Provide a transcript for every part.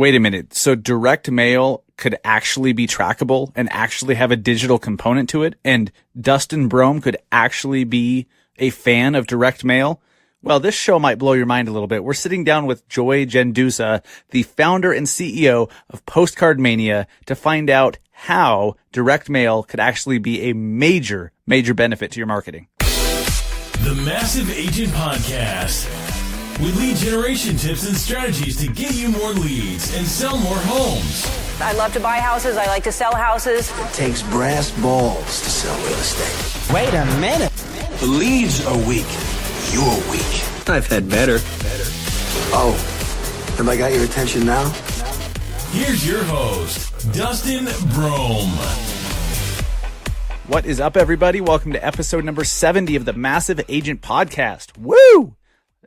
Wait a minute. So direct mail could actually be trackable and actually have a digital component to it, and Dustin Brohm could actually be a fan of direct mail? Well, this show might blow your mind a little bit. We're sitting down with Joy Gendusa, the founder and CEO of PostcardMania, to find out how direct mail could actually be a major, major benefit to your marketing. The Massive Agent Podcast, with lead generation tips and strategies to get you more leads and sell more homes. I love to buy houses. I like to sell houses. It takes brass balls to sell real estate. Wait a minute. The leads are weak. You're weak. I've had better. Oh, have I got your attention now? Here's your host, Dustin Brohm. What is up, everybody? Welcome to episode number 70 of the Massive Agent Podcast. Woo!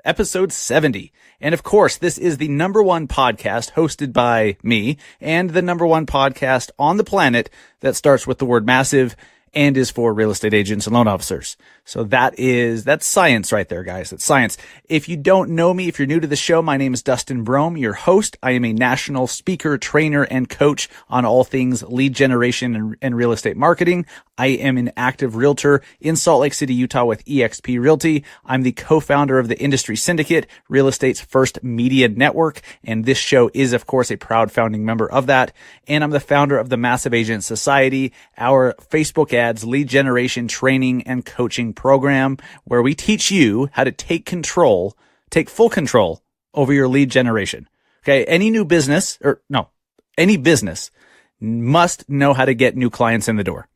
Episode 70. And of course, this is the number one podcast hosted by me and the number one podcast on the planet that starts with the word massive and is for real estate agents and loan officers. So that's science right there, guys. That's science. If you don't know me, if you're new to the show, my name is Dustin Brohm, your host. I am a national speaker, trainer, and coach on all things lead generation and real estate marketing. I am an active realtor in Salt Lake City, Utah with eXp Realty. I'm the co-founder of the Industry Syndicate, real estate's first media network. And this show is, of course, a proud founding member of that. And I'm the founder of the Massive Agent Society, our Facebook ads, lead generation training and coaching program, where we teach you how to take full control over your lead generation. Okay. Any business must know how to get new clients in the door.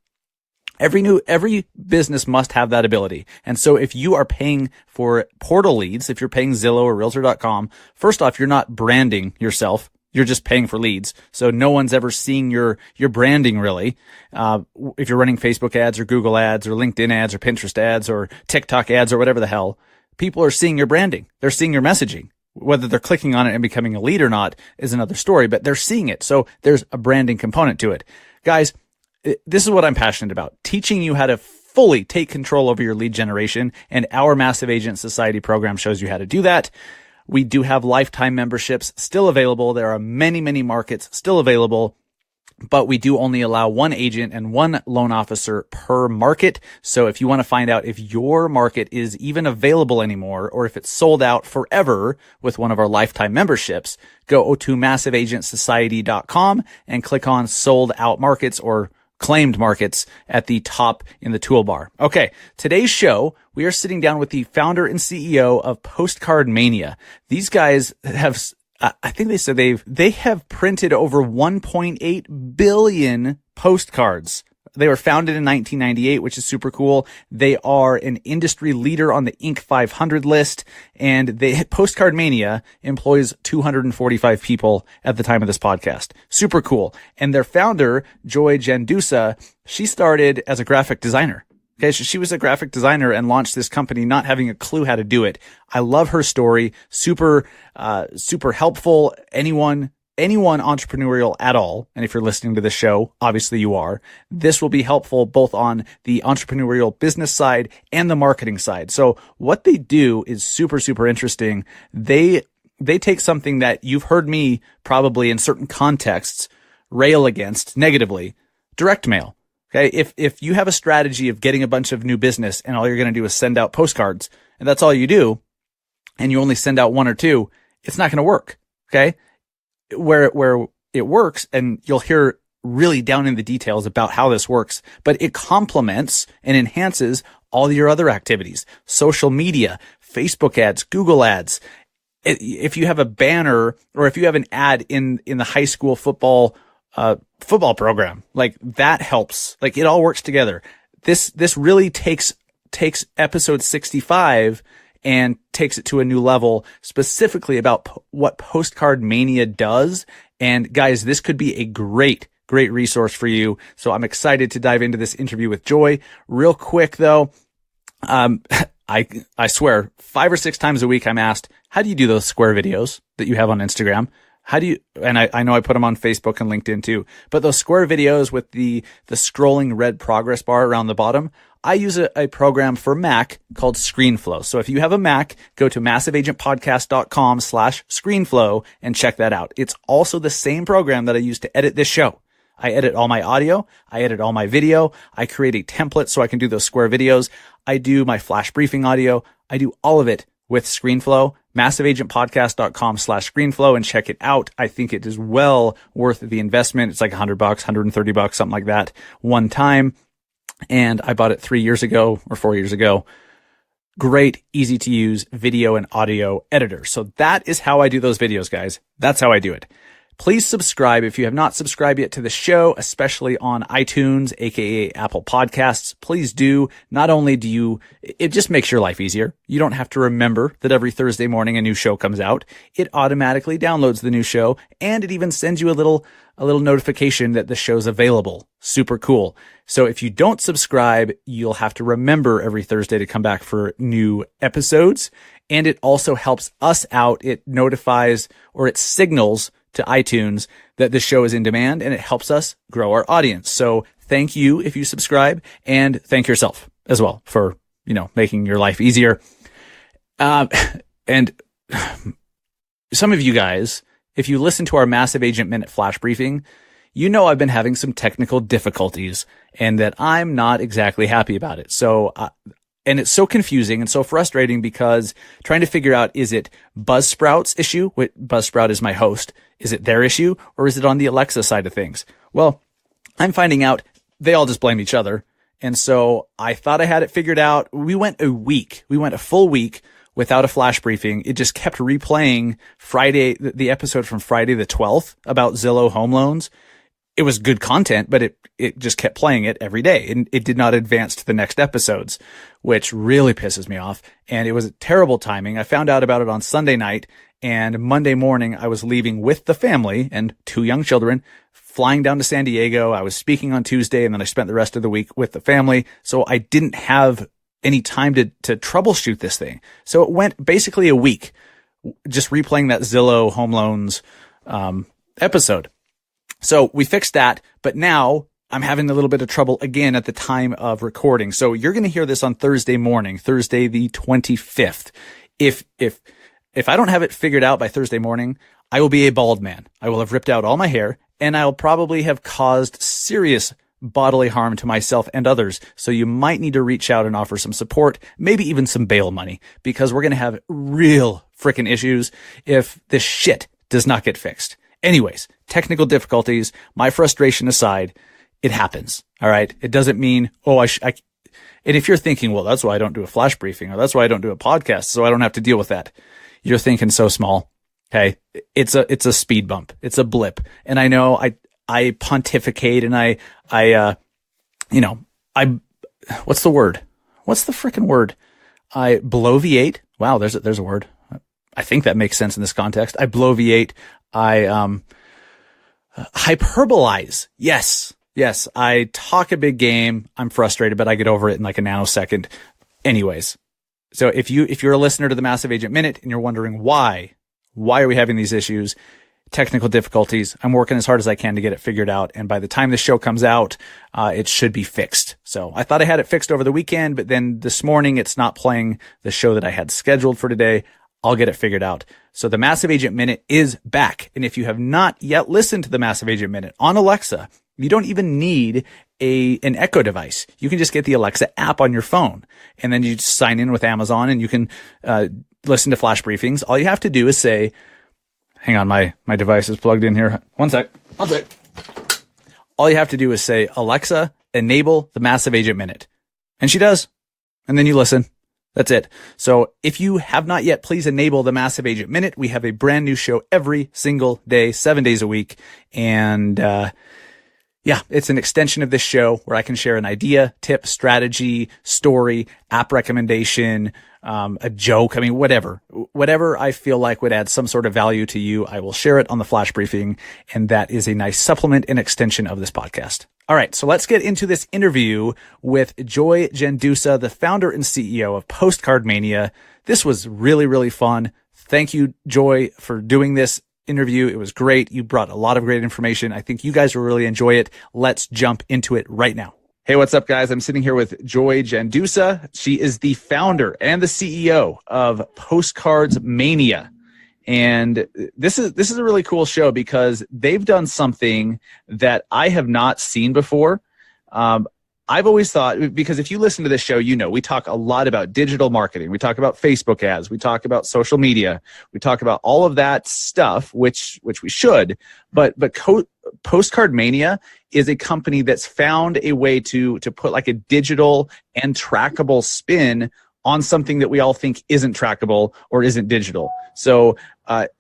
Every business must have that ability. And so if you are paying for portal leads, if you're paying Zillow or Realtor.com, first off, you're not branding yourself. You're just paying for leads. So no one's ever seeing your branding really. If you're running Facebook ads or Google ads or LinkedIn ads or Pinterest ads or TikTok ads or whatever the hell, people are seeing your branding. They're seeing your messaging. Whether they're clicking on it and becoming a lead or not is another story, but they're seeing it. So there's a branding component to it. Guys, this is what I'm passionate about, teaching you how to fully take control over your lead generation. And our Massive Agent Society program shows you how to do that. We do have lifetime memberships still available. There are many, many markets still available, but we do only allow one agent and one loan officer per market. So if you want to find out if your market is even available anymore, or if it's sold out forever with one of our lifetime memberships, go to massiveagentsociety.com and click on sold out markets or claimed markets at the top in the toolbar. Okay, today's show, we are sitting down with the founder and CEO of PostcardMania. These guys have, I think they said they have printed over 1.8 billion postcards. They were founded in 1998, which is super cool. They are an industry leader on the Inc. 500 list, and PostcardMania employs 245 people at the time of this podcast. Super cool. And their founder, Joy Gendusa, she started as a graphic designer. Okay, so she was a graphic designer and launched this company not having a clue how to do it. I love her story. Super helpful. Anyone entrepreneurial at all, and if you're listening to this show, obviously you are, this will be helpful both on the entrepreneurial business side and the marketing side. So what they do is super, super interesting. They take something that you've heard me probably in certain contexts rail against negatively, direct mail. Okay. If you have a strategy of getting a bunch of new business and all you're going to do is send out postcards and that's all you do, and you only send out one or two, it's not going to work. Okay. Where it works, and you'll hear really down in the details about how this works, but it complements and enhances all your other activities, social media, Facebook ads, Google ads. If you have a banner or if you have an ad in the high school football program, like that helps, like it all works together. This really takes episode 65 and takes it to a new level, specifically about what PostcardMania does. And guys, this could be a great resource for you. So I'm excited to dive into this interview with Joy. Real quick though, I swear 5 or 6 times a week I'm asked, how do you do those square videos that you have on Instagram? How do you, and I know I put them on Facebook and LinkedIn too, but those square videos with the scrolling red progress bar around the bottom, I use a program for Mac called ScreenFlow. So if you have a Mac, go to massiveagentpodcast.com/ScreenFlow and check that out. It's also the same program that I use to edit this show. I edit all my audio. I edit all my video. I create a template so I can do those square videos. I do my flash briefing audio. I do all of it with ScreenFlow. massiveagentpodcast.com/ScreenFlow and check it out. I think it is well worth the investment. It's like $100, $130, something like that one time. And I bought it 3 years ago or 4 years ago. Great, easy to use video and audio editor. So that is how I do those videos, guys. That's how I do it. Please subscribe if you have not subscribed yet to the show, especially on iTunes, aka Apple Podcasts. Please do. Not only it just makes your life easier. You don't have to remember that every Thursday morning a new show comes out. It automatically downloads the new show, and it even sends you a little notification that the show's available. Super cool. So if you don't subscribe, you'll have to remember every Thursday to come back for new episodes. And it also helps us out. It notifies or it signals to iTunes that the show is in demand, and it helps us grow our audience. So thank you if you subscribe, and thank yourself as well for, making your life easier. And some of you guys, if you listen to our Massive Agent Minute Flash Briefing, I've been having some technical difficulties and that I'm not exactly happy about it. So, and it's so confusing and so frustrating because trying to figure out, is it Buzzsprout's issue? Buzzsprout is my host. Is it their issue, or is it on the Alexa side of things? Well, I'm finding out they all just blame each other. And so I thought I had it figured out. We went a full week without a flash briefing. It just kept replaying the episode from Friday the 12th about Zillow home loans. It was good content, but it just kept playing it every day, and it did not advance to the next episodes, which really pisses me off. And it was terrible timing. I found out about it on Sunday night, and Monday morning I was leaving with the family and 2 young children, flying down to San Diego. I was speaking on Tuesday, and then I spent the rest of the week with the family. So I didn't have any time to troubleshoot this thing. So it went basically a week just replaying that Zillow home loans episode. So we fixed that, but now I'm having a little bit of trouble again at the time of recording. So you're going to hear this on Thursday morning, Thursday the 25th. If I don't have it figured out by Thursday morning, I will be a bald man. I will have ripped out all my hair, and I'll probably have caused serious bodily harm to myself and others. So you might need to reach out and offer some support, maybe even some bail money, because we're going to have real freaking issues if this shit does not get fixed. Anyways, technical difficulties, my frustration aside, it happens. All right. It doesn't mean, and if you're thinking, well, that's why I don't do a flash briefing, or that's why I don't do a podcast, so I don't have to deal with that. You're thinking so small. Okay. It's a speed bump. It's a blip. And I know I pontificate and what's the word? What's the freaking word? I bloviate. Wow. There's a word. I think that makes sense in this context. I bloviate. I hyperbolize. Yes. I talk a big game. I'm frustrated, but I get over it in like a nanosecond. Anyways, so if you're a listener to the Massive Agent Minute and you're wondering why are we having these issues, technical difficulties, I'm working as hard as I can to get it figured out. And by the time the show comes out, it should be fixed. So I thought I had it fixed over the weekend, but then this morning it's not playing the show that I had scheduled for today. I'll get it figured out. So the Massive Agent Minute is back. And if you have not yet listened to the Massive Agent Minute on Alexa, you don't even need an Echo device. You can just get the Alexa app on your phone, and then you just sign in with Amazon and you can listen to flash briefings. All you have to do is say, hang on, my device is plugged in here. One sec. All you have to do is say, Alexa, enable the Massive Agent Minute. And she does. And then you listen. That's it. So if you have not yet, please enable the Massive Agent Minute. We have a brand new show every single day, 7 days a week. And it's an extension of this show where I can share an idea, tip, strategy, story, app recommendation, a joke. I mean, whatever I feel like would add some sort of value to you, I will share it on the flash briefing. And that is a nice supplement and extension of this podcast. All right. So let's get into this interview with Joy Gendusa, the founder and CEO of PostcardMania. This was really, really fun. Thank you, Joy, for doing this. interview. It was great. You brought a lot of great information. I think you guys will really enjoy it. Let's jump into it right now. Hey, what's up, guys? I'm sitting here with Joy Gendusa. She is the founder and the CEO of PostcardsMania. And this is a really cool show because they've done something that I have not seen before. I've always thought, because if you listen to this show, you know, we talk a lot about digital marketing. We talk about Facebook ads. We talk about social media. We talk about all of that stuff, which we should. But PostcardMania is a company that's found a way to put like a digital and trackable spin on something that we all think isn't trackable or isn't digital. So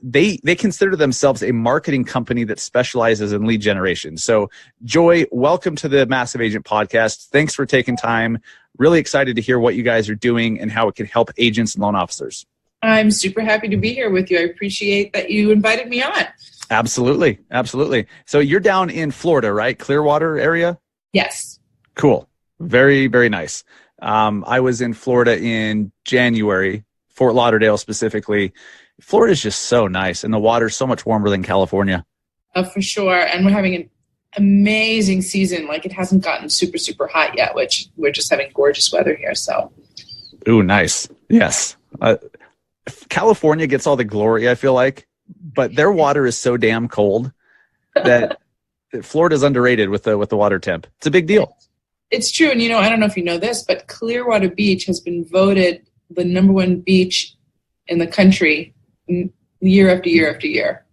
they consider themselves a marketing company that specializes in lead generation. So Joy, welcome to the Massive Agent Podcast. Thanks for taking time. Really excited to hear what you guys are doing and how it can help agents and loan officers. I'm super happy to be here with you. I appreciate that you invited me on. Absolutely. Absolutely. So you're down in Florida, right? Clearwater area? Yes. Cool. Very, very nice. I was in Florida in January, Fort Lauderdale specifically. Florida is just so nice, and the water's so much warmer than California. Oh, for sure. And we're having an amazing season. Like, it hasn't gotten super, super hot yet, which we're just having gorgeous weather here. So, ooh, nice. Yes. California gets all the glory, I feel like, but their water is so damn cold that Florida's underrated with the water temp. It's a big deal. It's true. And, I don't know if you know this, but Clearwater Beach has been voted the #1 beach in the country year after year after year.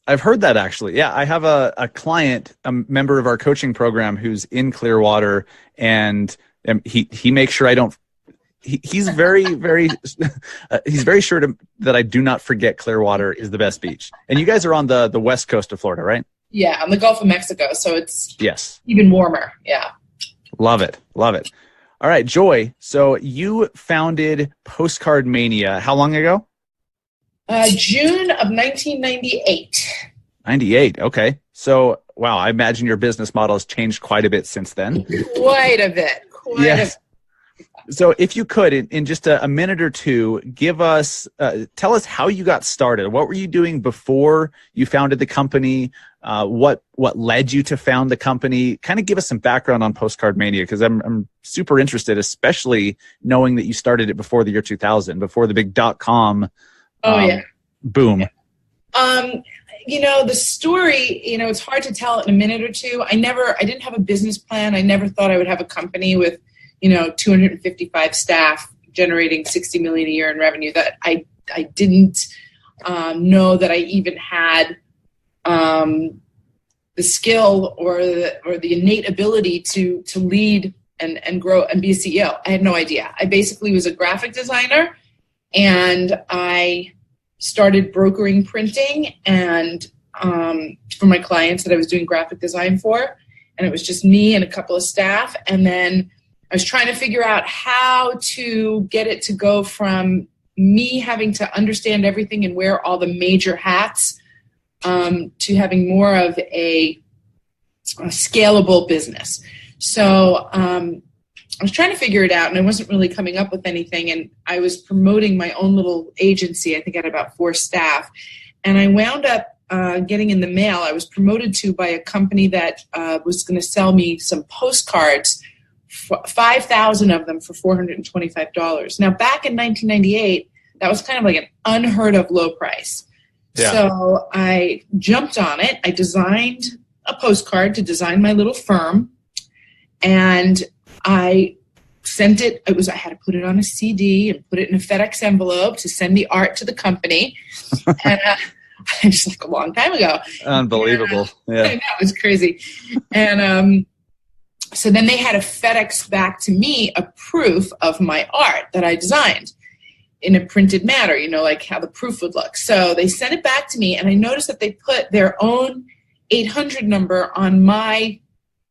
I've heard that, actually. Yeah, I have a client, a member of our coaching program, who's in Clearwater, and he makes sure I don't. He's very, very he's very sure that I do not forget Clearwater is the best beach. And you guys are on the west coast of Florida, right? Yeah, on the Gulf of Mexico, so it's even warmer. Yeah, love it, love it. All right, Joy. So you founded PostcardMania how long ago? June of 1998. 98. Okay. So, wow, I imagine your business model has changed quite a bit since then. Quite a bit. Yes. So if you could, in just a minute or two, tell us how you got started. What were you doing before you founded the company? What led you to found the company? Kind of give us some background on PostcardMania, because I'm super interested, especially knowing that you started it before the year 2000, before the big .com boom. The story, it's hard to tell in a minute or two. I didn't have a business plan. I never thought I would have a company with 255 staff generating $60 million a year in revenue. That I didn't know that I even had the skill or the innate ability to lead and grow and be a CEO. I had no idea. I basically was a graphic designer, and I started brokering printing and for my clients that I was doing graphic design for, and it was just me and a couple of staff. And then I was trying to figure out how to get it to go from me having to understand everything and wear all the major hats to having more of a scalable business. So I was trying to figure it out, and I wasn't really coming up with anything. And I was promoting my own little agency. I think I had about 4 staff. And I wound up getting in the mail. I was promoted to by a company that was going to sell me some postcards, 5,000 of them for $425. Now, back in 1998, that was kind of like an unheard of low price. Yeah. So I jumped on it. I designed a postcard to design my little firm, and I sent it. I had to put it on a CD and put it in a FedEx envelope to send the art to the company. And just like a long time ago. Unbelievable. Yeah, I know, it was crazy. And so then they had to FedEx back to me a proof of my art that I designed in a printed matter, like how the proof would look. So they sent it back to me, and I noticed that they put their own 800 number on my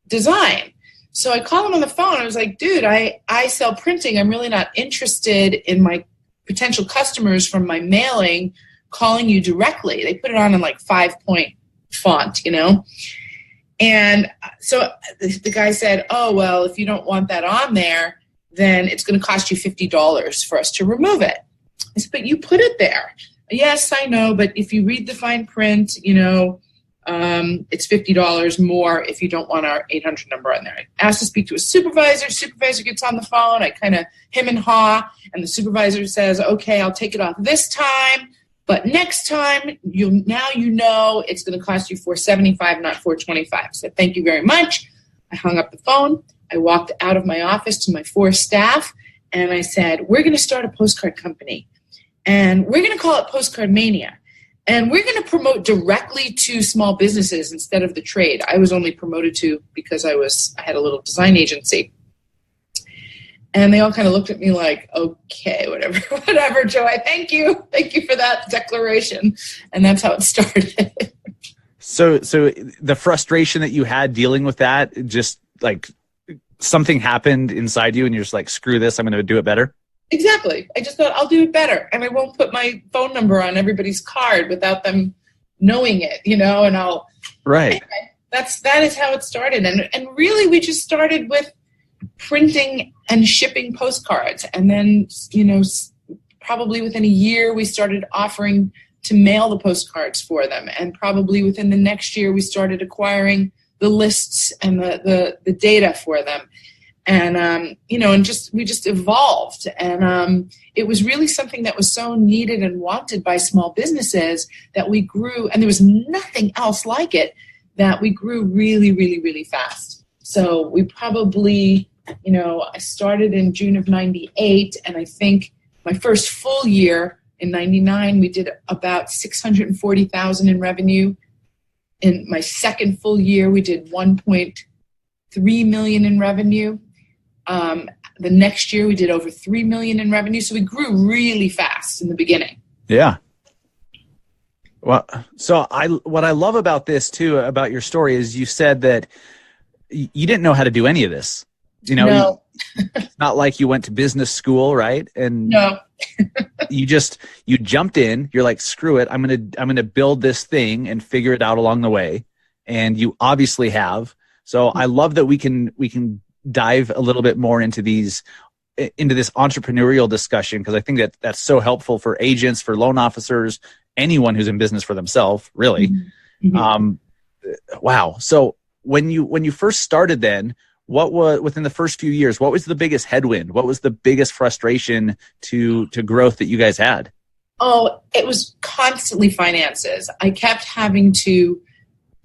design. So I called him on the phone. I was like, dude, I sell printing. I'm really not interested in my potential customers from my mailing calling you directly. They put it on in like 5-point font, And so the guy said, oh, well, if you don't want that on there, then it's going to cost you $50 for us to remove it. I said, but you put it there. Yes, I know, but if you read the fine print, it's $50 more if you don't want our 800 number on there. I asked to speak to a supervisor. Supervisor gets on the phone. I kind of hem and haw, and the supervisor says, okay, I'll take it off this time, but next time, it's going to cost you $475, not $425. I said, thank you very much. I hung up the phone. I walked out of my office to my 4 staff, and I said, we're going to start a postcard company, and we're going to call it PostcardMania. And we're going to promote directly to small businesses instead of the trade. I was only promoted to because I had a little design agency. And they all kind of looked at me like, okay, whatever, Joy. Thank you. Thank you for that declaration. And that's how it started. So the frustration that you had dealing with that, just like something happened inside you and you're just like, screw this, I'm going to do it better? Exactly. I just thought I'll do it better, and I won't put my phone number on everybody's card without them knowing it, and I'll. Right. Anyway, that is how it started, and really we just started with printing and shipping postcards, and then probably within a year we started offering to mail the postcards for them, and probably within the next year we started acquiring the lists and the data for them. And, we just evolved. And it was really something that was so needed and wanted by small businesses that we grew, and there was nothing else like it, that we grew really, really, really fast. So we probably, I started in June of 98, and I think my first full year in 99, we did about 640,000 in revenue. In my second full year, we did 1.3 million in revenue. The next year we did over 3 million in revenue. So we grew really fast in the beginning. Yeah. Well, so what I love about this too, about your story, is you said that you didn't know how to do any of this. No. It's not like you went to business school, right? And no. you jumped in, you're like, screw it. I'm going to build this thing and figure it out along the way. And you obviously have. So I love that we can dive a little bit more into this entrepreneurial discussion, because I think that's so helpful for agents, for loan officers, anyone who's in business for themselves, really. Mm-hmm. Wow. So when you first started, then what was, within the first few years, what was the biggest headwind? What was the biggest frustration to growth that you guys had? Oh, it was constantly finances. I kept having to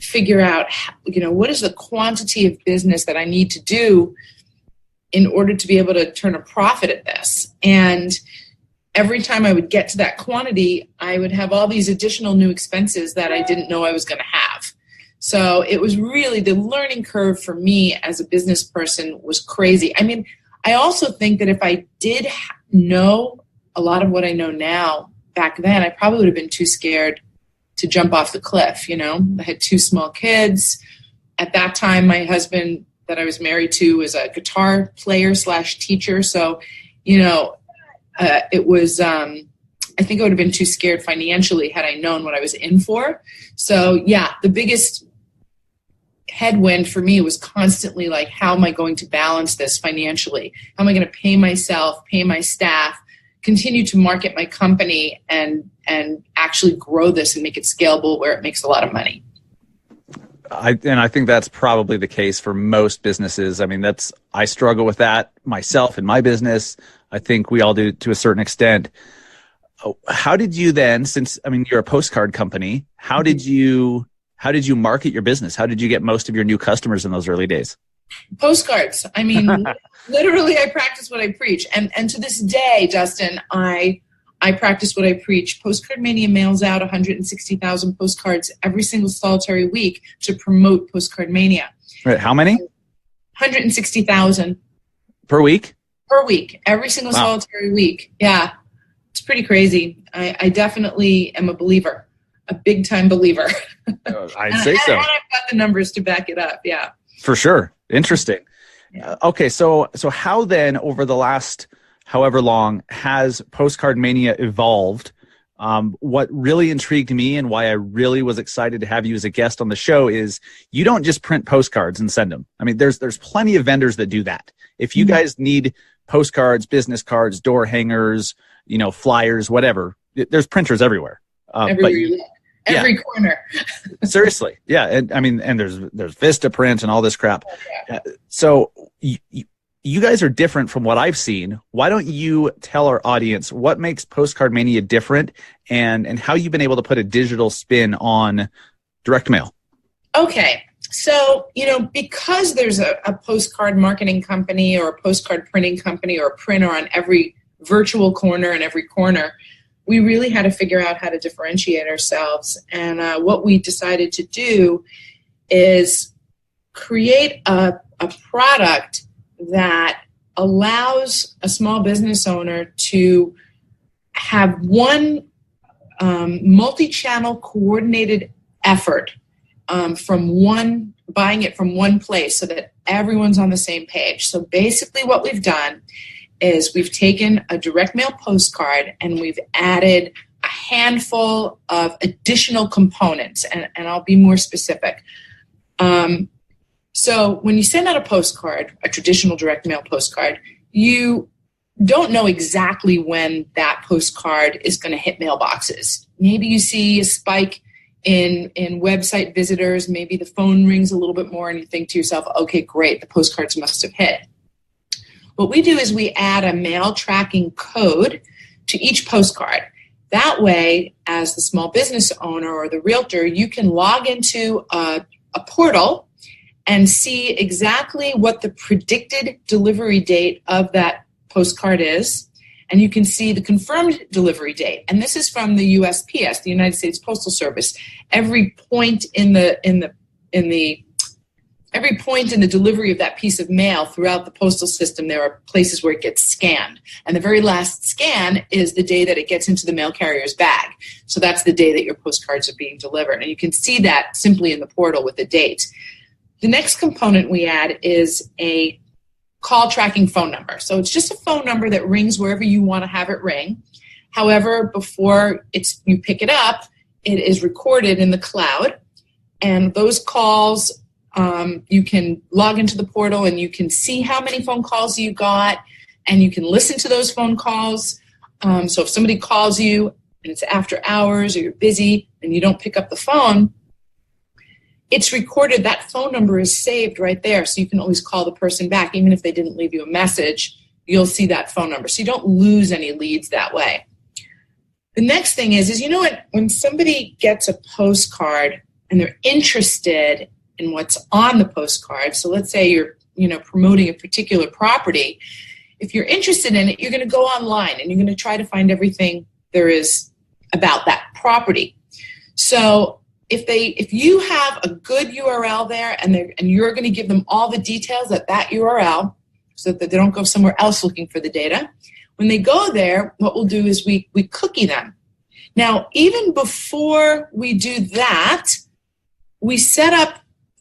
figure out, what is the quantity of business that I need to do in order to be able to turn a profit at this. And every time I would get to that quantity, I would have all these additional new expenses that I didn't know I was going to have. So it was really, the learning curve for me as a business person was crazy. I mean, I also think that if I did know a lot of what I know now back then, I probably would have been too scared to jump off the cliff. I had 2 small kids. At that time, my husband that I was married to was a guitar player / teacher. So, it was, I think I would have been too scared financially had I known what I was in for. So yeah, the biggest headwind for me was constantly like, how am I going to balance this financially? How am I going to pay myself, pay my staff, continue to market my company, and actually grow this and make it scalable where it makes a lot of money? I think that's probably the case for most businesses. I mean, I struggle with that myself in my business. I think we all do to a certain extent. How did you then, you're a postcard company, how did you market your business? How did you get most of your new customers in those early days? Postcards. I mean, literally I practice what I preach. And to this day, Dustin, I practice what I preach. PostcardMania mails out 160,000 postcards every single solitary week to promote PostcardMania. Right. How many? 160,000. Per week? Per week. Every single solitary week. Yeah. It's pretty crazy. I definitely am a believer, a big time believer. I'd say so. And I've got the numbers to back it up. Yeah. For sure. Interesting. Yeah. Okay. So how then over the last however long has PostcardMania evolved? What really intrigued me and why I really was excited to have you as a guest on the show is you don't just print postcards and send them. I mean, there's plenty of vendors that do that. If you guys need postcards, business cards, door hangers, flyers, whatever, there's printers everywhere. Everywhere you look. Every corner. Seriously. Yeah. And I mean, and there's Vista Print and all this crap. So you guys are different from what I've seen. Why don't you tell our audience what makes PostcardMania different and how you've been able to put a digital spin on direct mail? Okay. So, because there's a postcard marketing company or a postcard printing company or a printer on every virtual corner and every corner, we really had to figure out how to differentiate ourselves. And what we decided to do is create a product that allows a small business owner to have one multi-channel coordinated effort buying it from one place so that everyone's on the same page. So basically what we've done is we've taken a direct mail postcard and we've added a handful of additional components, and I'll be more specific. So when you send out a postcard, a traditional direct mail postcard, you don't know exactly when that postcard is going to hit mailboxes. Maybe you see a spike in website visitors, maybe the phone rings a little bit more and you think to yourself, okay, great, the postcards must have hit. What we do is we add a mail tracking code to each postcard. That way, as the small business owner or the realtor, you can log into a portal and see exactly what the predicted delivery date of that postcard is. And you can see the confirmed delivery date. And this is from the USPS, the United States Postal Service. Every point in the delivery of that piece of mail throughout the postal system, there are places where it gets scanned. And the very last scan is the day that it gets into the mail carrier's bag. So that's the day that your postcards are being delivered. And you can see that simply in the portal with the date. The next component we add is a call tracking phone number. So it's just a phone number that rings wherever you want to have it ring. However, before you pick it up, it is recorded in the cloud. And those calls, you can log into the portal and you can see how many phone calls you got, and you can listen to those phone calls. So if somebody calls you and it's after hours or you're busy and you don't pick up the phone, it's recorded. That phone number is saved right there, so you can always call the person back. Even if they didn't leave you a message, you'll see that phone number. So you don't lose any leads that way. The next thing is when somebody gets a postcard and they're interested in what's on the postcard, so let's say you're promoting a particular property, if you're interested in it, you're going to go online and you're going to try to find everything there is about that property. So if you have a good URL there and you're going to give them all the details at that URL so that they don't go somewhere else looking for the data, when they go there, what we'll do is we cookie them. Now, even before we do that, we set up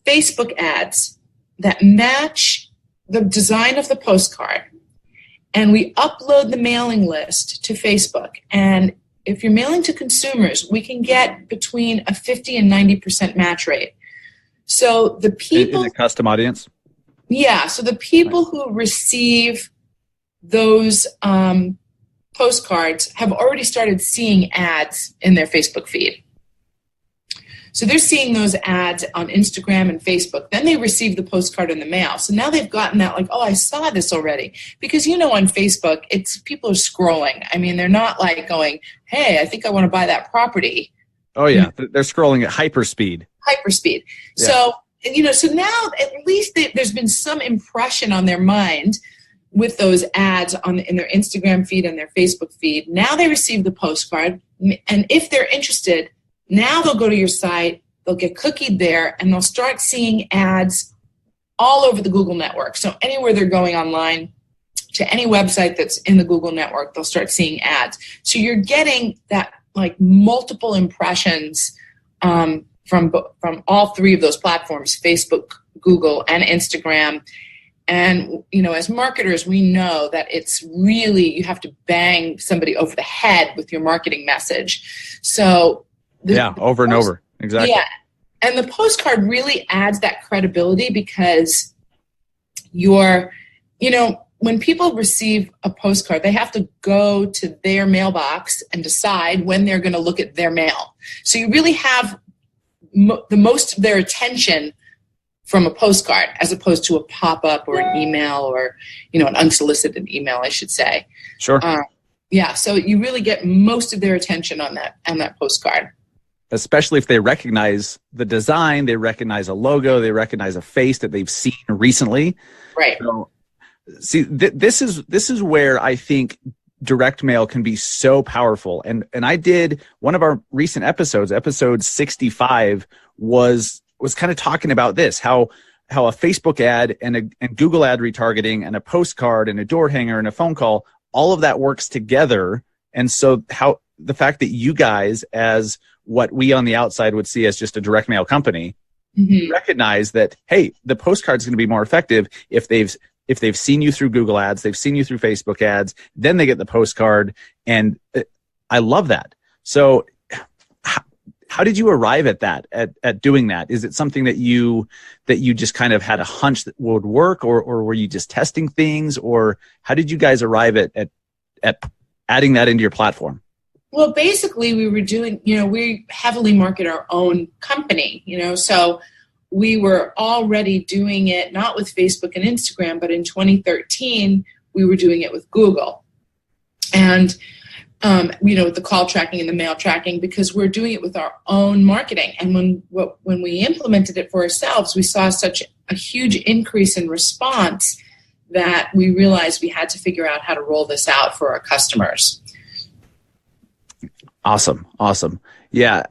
Facebook ads that match the design of the postcard, and we upload the mailing list to Facebook. And if you're mailing to consumers, we can get between a 50 and 90% match rate. So the people... In a custom audience? Yeah. So the people who receive those postcards have already started seeing ads in their Facebook feed. So they're seeing those ads on Instagram and Facebook. Then they receive the postcard in the mail. So now they've gotten that like, oh, I saw this already. Because, on Facebook, people are scrolling. I mean, they're not like going, hey, I think I want to buy that property. Oh, yeah. They're scrolling at hyperspeed. Hyperspeed. Yeah. So now at least there's been some impression on their mind with those ads in their Instagram feed and their Facebook feed. Now they receive the postcard. And if they're interested, now they'll go to your site, they'll get cookied there, and they'll start seeing ads all over the Google network. So anywhere they're going online, to any website that's in the Google network, they'll start seeing ads. So you're getting that like multiple impressions from all three of those platforms, Facebook, Google, and Instagram. And, as marketers, we know that it's really, you have to bang somebody over the head with your marketing message. So over and over. Exactly. Yeah. And the postcard really adds that credibility because you're, when people receive a postcard, they have to go to their mailbox and decide when they're going to look at their mail. So you really have the most of their attention from a postcard as opposed to a pop-up or an email or, an unsolicited email, I should say. Sure. So you really get most of their attention on that postcard. Especially if they recognize the design, they recognize a logo, they recognize a face that they've seen recently. Right. So, see, this is where I think direct mail can be so powerful. And I did one of our recent episodes, episode 65, was kind of talking about this, how a Facebook ad and Google ad retargeting and a postcard and a door hanger and a phone call, all of that works together. And so how the fact that you guys, as what we on the outside would see as just a direct mail company, recognize that, hey, the postcard's going to be more effective if they've seen you through Google ads, they've seen you through Facebook ads, then they get the postcard. And I love that. So how did you arrive at that, at doing that? Is it something that you just kind of had a hunch that would work, or were you just testing things, or how did you guys arrive at adding that into your platform? Well, basically we were doing, we heavily market our own company, so we were already doing it, not with Facebook and Instagram, but in 2013, we were doing it with Google. And, with the call tracking and the mail tracking, because we're doing it with our own marketing. And when we implemented it for ourselves, we saw such a huge increase in response that we realized we had to figure out how to roll this out for our customers. Awesome. Yeah.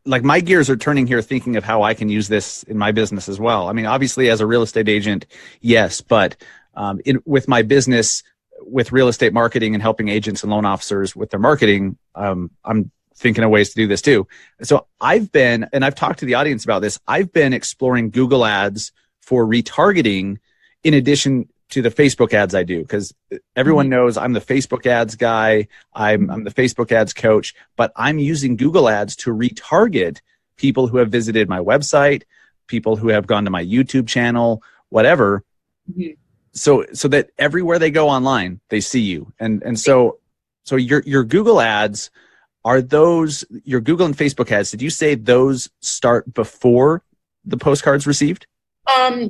Like my gears are turning here thinking of how I can use this in my business as well. I mean, obviously as a real estate agent, yes, but with my business, with real estate marketing and helping agents and loan officers with their marketing, I'm thinking of ways to do this too. So I've talked to the audience about this. I've been exploring Google ads for retargeting in addition to the Facebook ads I do, because everyone knows I'm the Facebook ads guy. I'm the Facebook ads coach, but I'm using Google ads to retarget people who have visited my website, people who have gone to my YouTube channel, whatever. Mm-hmm. So that everywhere they go online, they see you. And so your Google ads, are those your Google and Facebook ads? Did you say those start before the postcards received?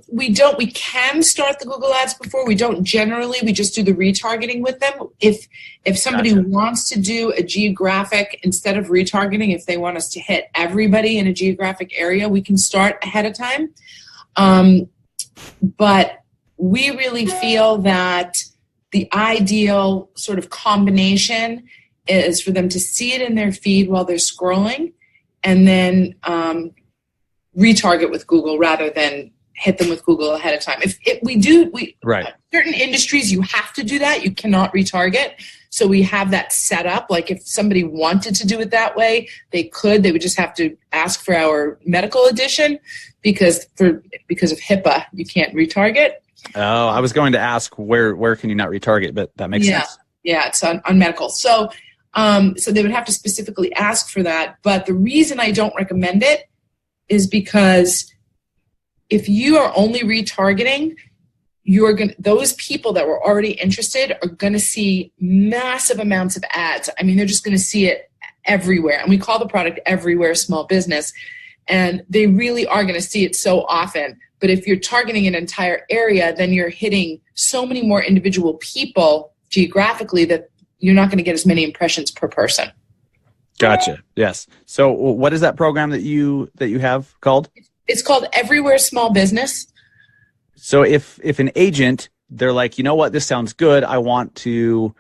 We don't. We can start the Google ads before. We don't generally. We just do the retargeting with them. If somebody wants to do a geographic instead of retargeting, if they want us to hit everybody in a geographic area, we can start ahead of time. But we really feel that the ideal sort of combination is for them to see it in their feed while they're scrolling, and then retarget with Google rather than hit them with Google ahead of time. Right. Certain industries, you have to do that. You cannot retarget. So we have that set up. Like if somebody wanted to do it that way, they could. They would just have to ask for our medical edition because of HIPAA, you can't retarget. Oh, I was going to ask where can you not retarget, but that makes sense. Yeah, it's on medical. So they would have to specifically ask for that. But the reason I don't recommend it is because if you are only retargeting, those people that were already interested are going to see massive amounts of ads. I mean, they're just going to see it everywhere. And we call the product Everywhere Small Business. And they really are going to see it so often. But if you're targeting an entire area, then you're hitting so many more individual people geographically that you're not going to get as many impressions per person. Gotcha. Yes. So what is that program that you have called? It's called Everywhere Small Business. So if an agent, they're like, you know what, this sounds good. I want to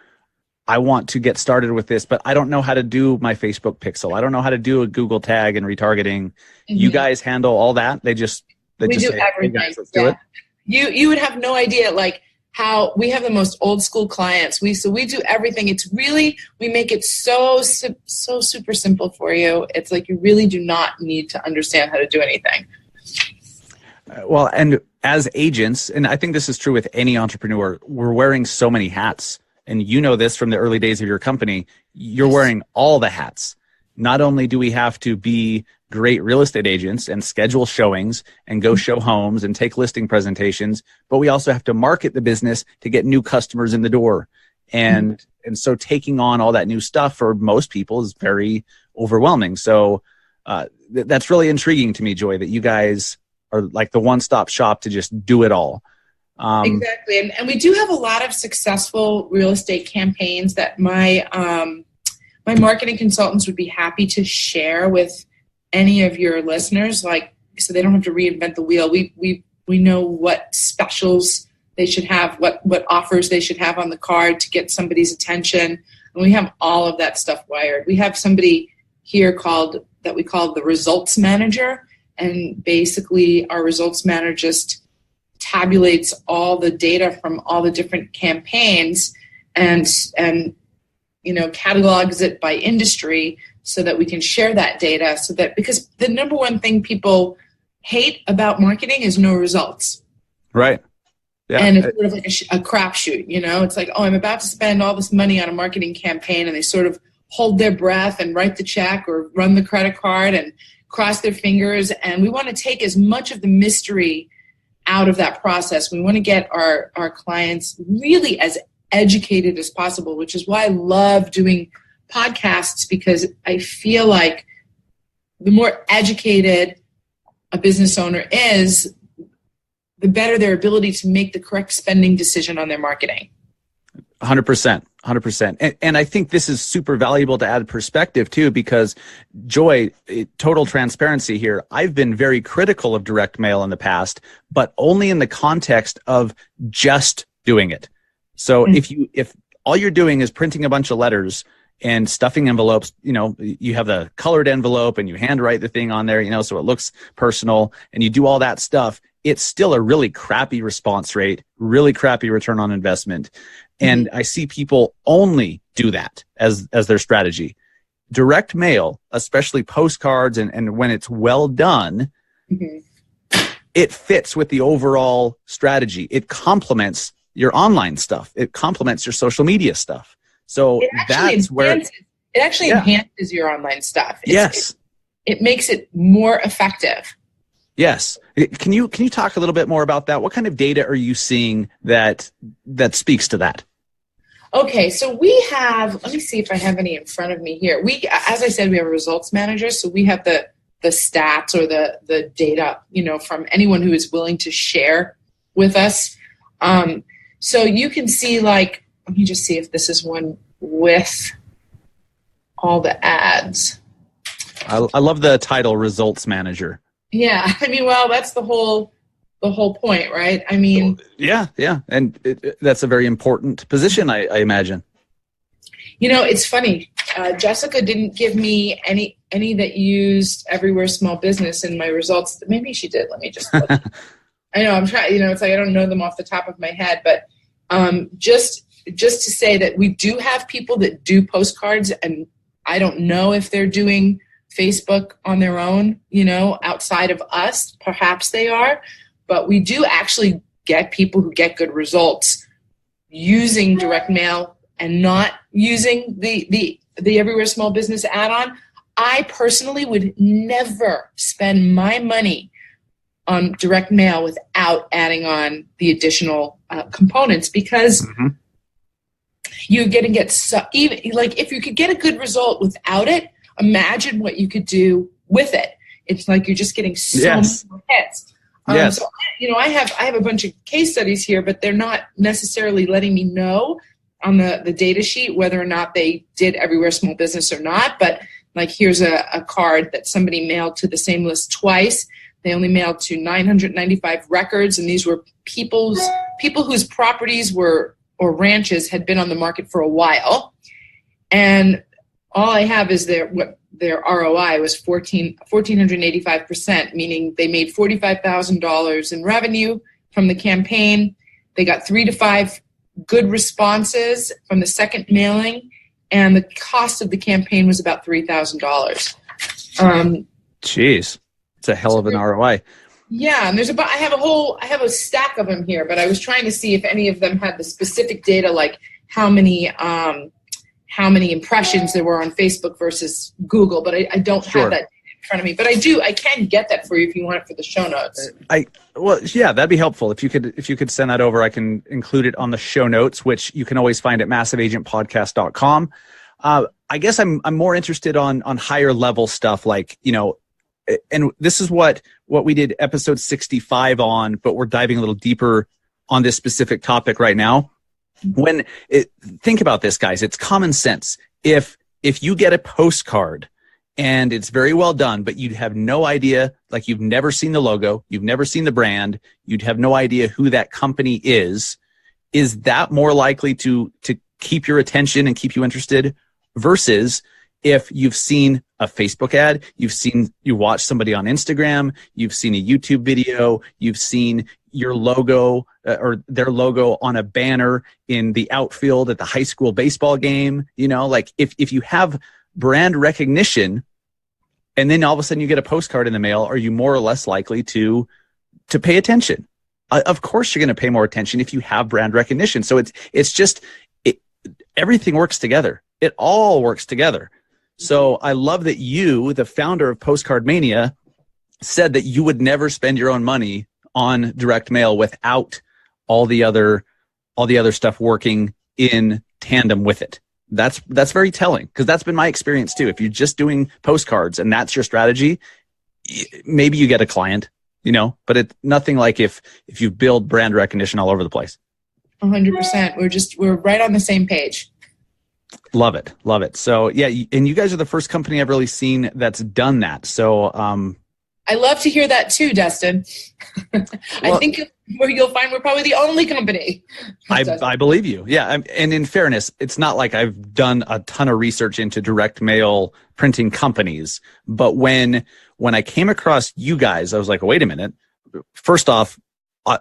get started with this, but I don't know how to do my Facebook pixel. I don't know how to do a Google tag and retargeting. Mm-hmm. You guys handle all that? We do say, everything. Hey guys, let's do it. You would have no idea like how we have the most old school clients. We do everything. It's really, we make it so super simple for you. It's like you really do not need to understand how to do anything. Well, and as agents, and I think this is true with any entrepreneur, we're wearing so many hats. And you know this from the early days of your company, you're wearing all the hats. Not only do we have to be great real estate agents and schedule showings and go show homes and take listing presentations, but we also have to market the business to get new customers in the door. And so taking on all that new stuff for most people is very overwhelming. So that's really intriguing to me, Joy, that you guys are like the one-stop shop to just do it all. Exactly. And we do have a lot of successful real estate campaigns that my marketing consultants would be happy to share with any of your listeners, like, so they don't have to reinvent the wheel. We know what specials they should have, what offers they should have on the card to get somebody's attention. And we have all of that stuff wired. We have somebody here that we call the results manager. And basically our results manager just tabulates all the data from all the different campaigns and catalogs it by industry so that we can share that data, so that, because the number one thing people hate about marketing is no results. Right. Yeah. And it's sort of like a crapshoot, it's like, oh, I'm about to spend all this money on a marketing campaign, and they sort of hold their breath and write the check or run the credit card and cross their fingers. And we want to take as much of the mystery out of that process. We want to get our clients really as educated as possible, which is why I love doing podcasts, because I feel like the more educated a business owner is, the better their ability to make the correct spending decision on their marketing. 100%. And I think this is super valuable to add perspective too, because Joy, total transparency here, I've been very critical of direct mail in the past, but only in the context of just doing it. So if all you're doing is printing a bunch of letters and stuffing envelopes, you have the colored envelope and you handwrite the thing on there, so it looks personal, and you do all that stuff, it's still a really crappy response rate, really crappy return on investment. And I see people only do that as their strategy. Direct mail, especially postcards, and when it's well done, it fits with the overall strategy. It complements your online stuff. It complements your social media stuff. So that's where it actually enhances your online stuff. Yes. It makes it more effective. Yes. Can you talk a little bit more about that? What kind of data are you seeing that speaks to that? Okay, so we have, let me see if I have any in front of me here. As I said, we have a results manager, so we have the stats or the data, from anyone who is willing to share with us. So you can see, like, let me just see if this is one with all the ads. I love the title, results manager. Yeah, well, that's the whole point, right? Yeah. And that's a very important position, I imagine. It's funny. Jessica didn't give me any that used Everywhere Small Business in my results. Maybe she did. Let me just look. I know, I'm trying, it's like I don't know them off the top of my head, but just to say that we do have people that do postcards, and I don't know if they're doing Facebook on their own, outside of us. Perhaps they are, but we do actually get people who get good results using direct mail and not using the Everywhere Small Business add-on. I personally would never spend my money on direct mail without adding on the additional components, because you're going to get even like, if you could get a good result without it, imagine what you could do with it. It's like you're just getting so many more hits. Yes. So, I have a bunch of case studies here, but they're not necessarily letting me know on the data sheet whether or not they did Everywhere Small Business or not. But like, here's a card that somebody mailed to the same list twice. They only mailed to 995 records, and these were people whose properties or ranches had been on the market for a while. And all I have is their ROI was 1,485%, meaning they made $45,000 in revenue from the campaign. They got 3 to 5 good responses from the second mailing, and the cost of the campaign was about $3,000. Jeez, it's a hell of an ROI. Yeah, and I have a stack of them here, but I was trying to see if any of them had the specific data, like how many impressions there were on Facebook versus Google, but I don't have that in front of me, but I can get that for you if you want it for the show notes. Well, yeah, that'd be helpful. If you could send that over, I can include it on the show notes, which you can always find at massiveagentpodcast.com. I guess I'm more interested on higher level stuff, like, and this is what we did episode 65 on, but we're diving a little deeper on this specific topic right now. Think about this, guys. It's common sense. If you get a postcard and it's very well done, but you'd have no idea, like you've never seen the logo, you've never seen the brand, you'd have no idea who that company is that more likely to keep your attention and keep you interested versus if you've seen a Facebook ad, you watch somebody on Instagram, you've seen a YouTube video, you've seen your logo or their logo on a banner in the outfield at the high school baseball game, like if you have brand recognition and then all of a sudden you get a postcard in the mail, are you more or less likely to pay attention? Of course you're going to pay more attention if you have brand recognition. So it's just everything works together. It all works together. So I love that you, the founder of PostcardMania, said that you would never spend your own money on direct mail without all the other stuff working in tandem with it. That's very telling, because that's been my experience too. If you're just doing postcards and that's your strategy, maybe you get a client, but it's nothing like if you build brand recognition all over the place. 100%. We're right on the same page. Love it. Love it. So yeah. And you guys are the first company I've really seen that's done that. So, I love to hear that too, Dustin. I think you'll find we're probably the only company. I believe you. Yeah. And in fairness, it's not like I've done a ton of research into direct mail printing companies, but when I came across you guys, I was like, wait a minute. First off,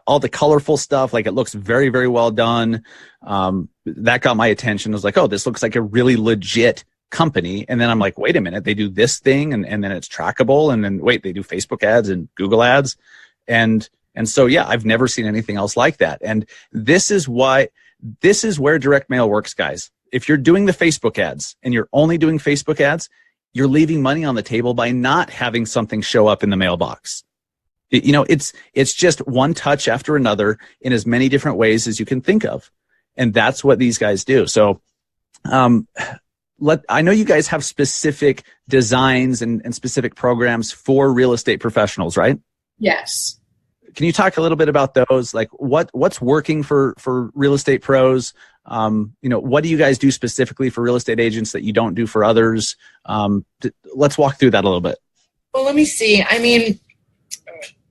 all the colorful stuff, like it looks very, very well done. That got my attention. I was like, oh, this looks like a really legit company. And then I'm like, wait a minute, they do this thing and then it's trackable. And then wait, they do Facebook ads and Google ads. And so, yeah, I've never seen anything else like that. And this is where direct mail works, guys. If you're doing the Facebook ads and you're only doing Facebook ads, you're leaving money on the table by not having something show up in the mailbox. It's just one touch after another in as many different ways as you can think of. And that's what these guys do. So, I know you guys have specific designs and specific programs for real estate professionals, right? Yes. Can you talk a little bit about those? Like what's working for real estate pros? What do you guys do specifically for real estate agents that you don't do for others? Let's walk through that a little bit. Well, let me see. I mean,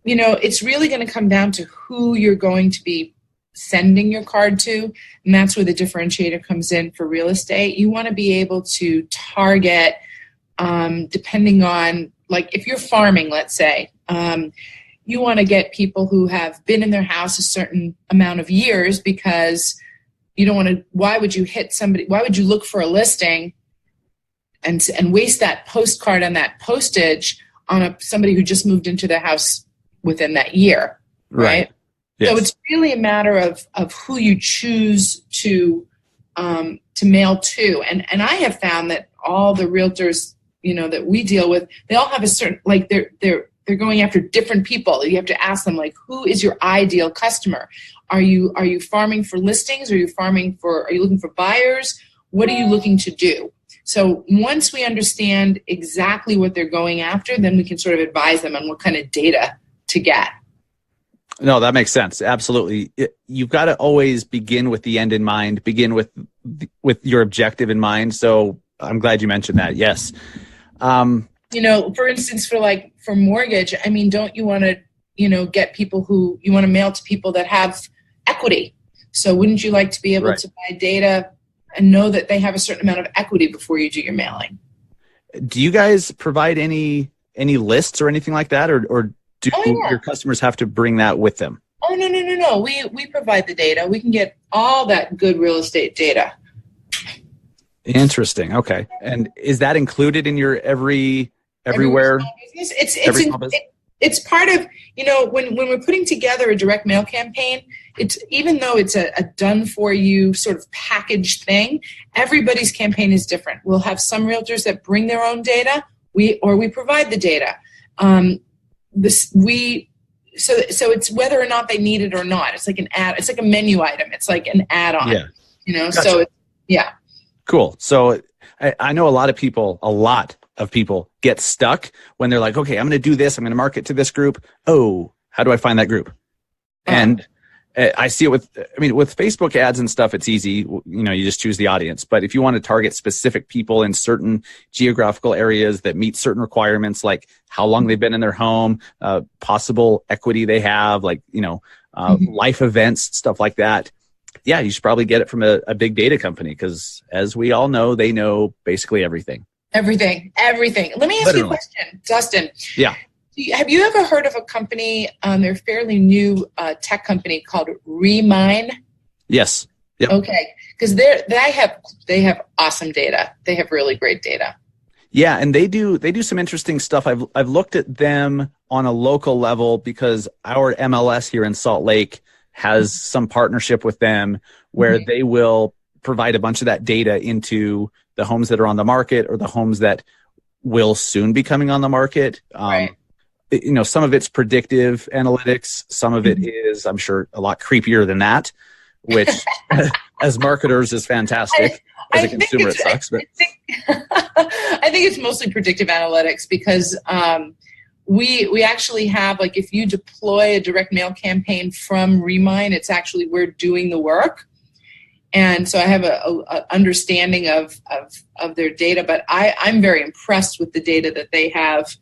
it's really going to come down to who you're going to be sending your card to, and that's where the differentiator comes in for real estate. You want to be able to target, depending on, like, if you're farming, let's say, you want to get people who have been in their house a certain amount of years, because you don't want to, why would you look for a listing and waste that postcard and that postage on somebody who just moved into their house within that year, right? Yes. So it's really a matter of who you choose to mail to. And I have found that all the realtors, that we deal with, they all have a certain, like, they're going after different people. You have to ask them, like, who is your ideal customer? Are you farming for listings? Are you looking for buyers? What are you looking to do? So once we understand exactly what they're going after, then we can sort of advise them on what kind of data to get. No, that makes sense. Absolutely. You've got to always begin with the end in mind, begin with your objective in mind. So I'm glad you mentioned that. Yes. For instance, for mortgage, I mean, don't you want to, get people who you want to mail to people that have equity? So wouldn't you like to be able to buy data and know that they have a certain amount of equity before you do your mailing? Do you guys provide any lists or anything like that, or do your customers have to bring that with them? Oh, no. We provide the data. We can get all that good real estate data. Interesting. Okay. And is that included in your everywhere? It's part of, when we're putting together a direct mail campaign, even though it's a done for you sort of packaged thing, everybody's campaign is different. We'll have some realtors that bring their own data. we provide the data. So it's whether or not they need it or not. It's like it's like a menu item. It's like an add-on. Yeah. Gotcha. So Cool. So I know a lot of people get stuck when they're like, okay, I'm going to do this. I'm going to market to this group. Oh, how do I find that group? And I see it with Facebook ads and stuff. It's easy. You just choose the audience. But if you want to target specific people in certain geographical areas that meet certain requirements, like how long they've been in their home, possible equity they have, like, life events, stuff like that. Yeah, you should probably get it from a big data company because, as we all know, they know basically everything. Everything. Let me ask you a question, Dustin. Yeah. Have you ever heard of a company, they're a fairly new tech company called Remine? Yes. Yep. Okay, because they have awesome data. They have really great data. Yeah, and they do some interesting stuff. I've looked at them on a local level because our MLS here in Salt Lake has some partnership with them where they will provide a bunch of that data into the homes that are on the market or the homes that will soon be coming on the market. Right. Some of it's predictive analytics. Some of it is, I'm sure, a lot creepier than that, which as marketers is fantastic. As a consumer, it sucks. But I think it's mostly predictive analytics because we actually have, like, if you deploy a direct mail campaign from Remine, it's actually we're doing the work. And so I have a understanding of their data, but I'm very impressed with the data that they have.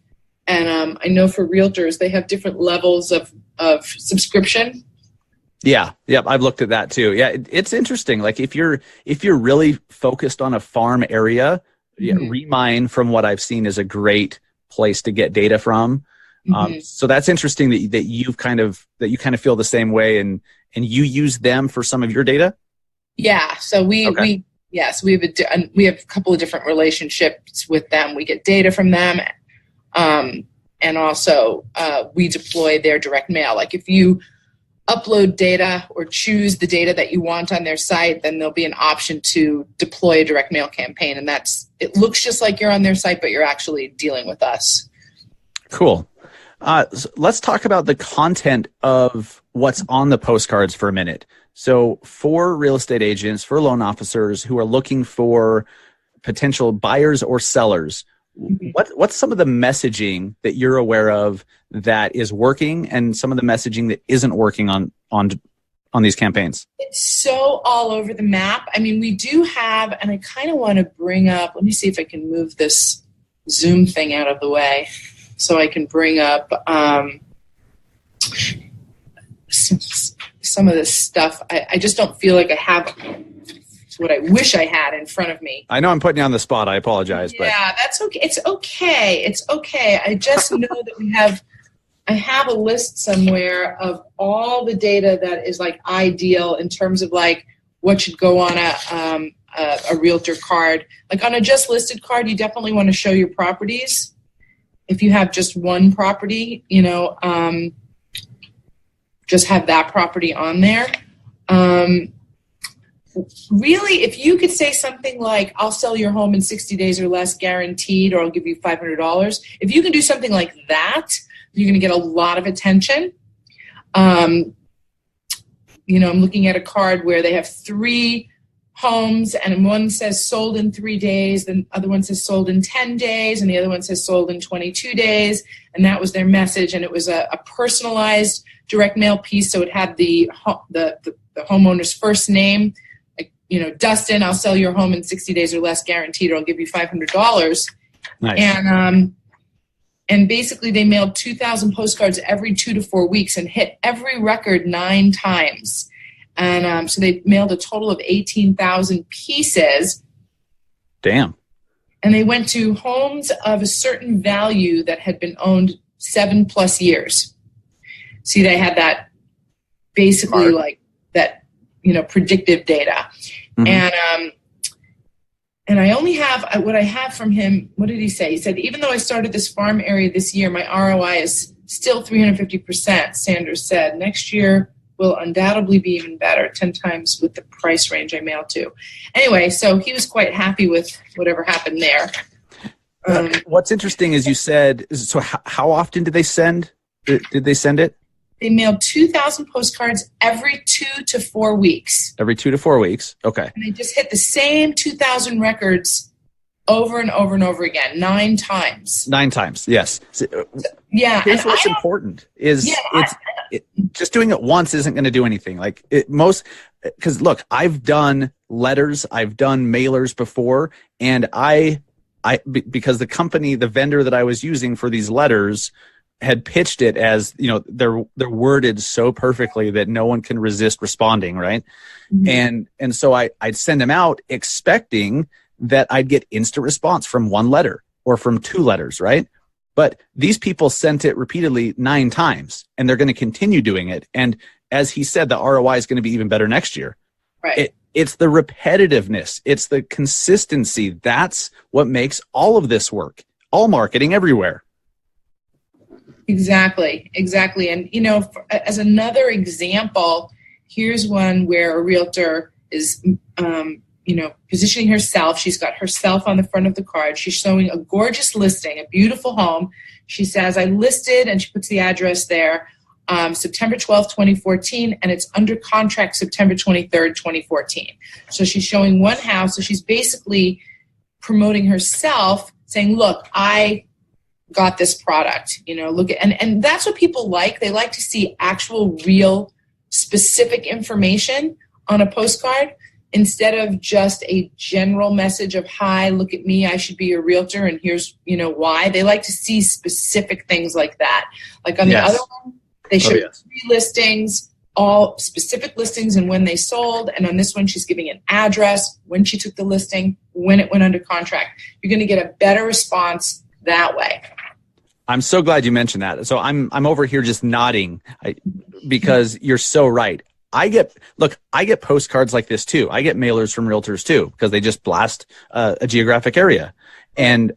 And I know for realtors, they have different levels of subscription. Yeah. Yep. I've looked at that too. Yeah. It's interesting. Like if you're really focused on a farm area, Remine, from what I've seen, is a great place to get data from. So that's interesting that you kind of feel the same way and you use them for some of your data. Yeah. So we have a couple of different relationships with them. We get data from them. And also we deploy their direct mail. Like if you upload data or choose the data that you want on their site, then there'll be an option to deploy a direct mail campaign. And it looks just like you're on their site, but you're actually dealing with us. Cool. So let's talk about the content of what's on the postcards for a minute. So for real estate agents, for loan officers who are looking for potential buyers or sellers, what's some of the messaging that you're aware of that is working and some of the messaging that isn't working on these campaigns? It's so all over the map. I mean, we do have, and I kind of want to bring up, let me see if I can move this Zoom thing out of the way so I can bring up some of this stuff. I just don't feel like I have what I wish I had in front of me. I know I'm putting you on the spot. I apologize. Yeah, that's okay. It's okay. I just know that I have a list somewhere of all the data that is like ideal in terms of like what should go on a realtor card. Like on a just listed card, you definitely want to show your properties. If you have just one property, just have that property on there. Really, if you could say something like, I'll sell your home in 60 days or less guaranteed, or I'll give you $500. If you can do something like that, you're going to get a lot of attention. I'm looking at a card where they have 3 homes and one says sold in 3 days, the other one says sold in 10 days, and the other one says sold in 22 days. And that was their message. And it was a personalized direct mail piece. So it had the homeowner's first name, Dustin, I'll sell your home in 60 days or less guaranteed, or I'll give you $500. Nice. And basically they mailed 2,000 postcards every 2 to 4 weeks and hit every record 9 times. And so they mailed a total of 18,000 pieces. Damn. And they went to homes of a certain value that had been owned 7+ years. See, they had that basically like that, predictive data. Mm-hmm. And I only have what I have from him. What did he say? He said, even though I started this farm area this year, my ROI is still 350%. Sanders said, next year will undoubtedly be even better, 10 times with the price range I mailed to. Anyway, so he was quite happy with whatever happened there. What's interesting is you said, so how often did they send? Did they send it? They mailed 2,000 postcards every 2 to 4 weeks. Every 2 to 4 weeks. Okay. And they just hit the same 2,000 records over and over and over again, 9 times. 9 times, yes. Yeah. Here's what's important is just doing it once isn't going to do anything. Like because look, I've done letters, I've done mailers before, and because the vendor that I was using for these letters had pitched it as, they're worded so perfectly that no one can resist responding, right? Mm-hmm. And so I'd send them out expecting that I'd get instant response from 1 letter or from 2 letters, right? But these people sent it repeatedly 9 times, and they're going to continue doing it. And as he said, the ROI is going to be even better next year. Right. It's the repetitiveness. It's the consistency. That's what makes all of this work. All marketing everywhere. Exactly. And, as another example, here's one where a realtor is, positioning herself. She's got herself on the front of the card. She's showing a gorgeous listing, a beautiful home. She says, I listed, and she puts the address there, September 12th, 2014, and it's under contract September 23rd, 2014. So she's showing one house. So she's basically promoting herself, saying, look, I got this product, look at, and that's what people like. They like to see actual, real, specific information on a postcard instead of just a general message of, hi, look at me, I should be a realtor, and here's, why. They like to see specific things like that. Like on the other one, they showed 3 listings, all specific listings and when they sold. And on this one, she's giving an address, when she took the listing, when it went under contract. You're going to get a better response that way. I'm so glad you mentioned that. So I'm over here just nodding because you're so right. I get postcards like this too. I get mailers from realtors too, because they just blast a geographic area. And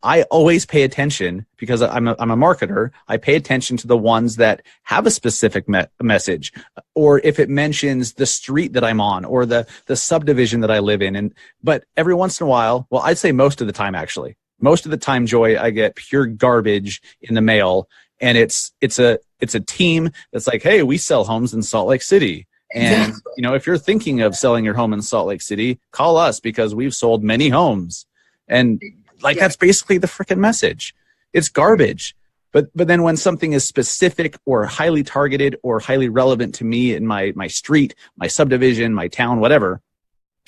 I always pay attention because I'm a marketer. I pay attention to the ones that have a specific message, or if it mentions the street that I'm on or the subdivision that I live in. But every once in a while, well, I'd say most of the time, actually, most of the time, Joy, I get pure garbage in the mail, and it's a team that's like, hey, we sell homes in Salt Lake City. And, if you're thinking of selling your home in Salt Lake City, call us because we've sold many homes. And that's basically the freaking message. It's garbage. But then when something is specific or highly targeted or highly relevant to me in my street, my subdivision, my town, whatever,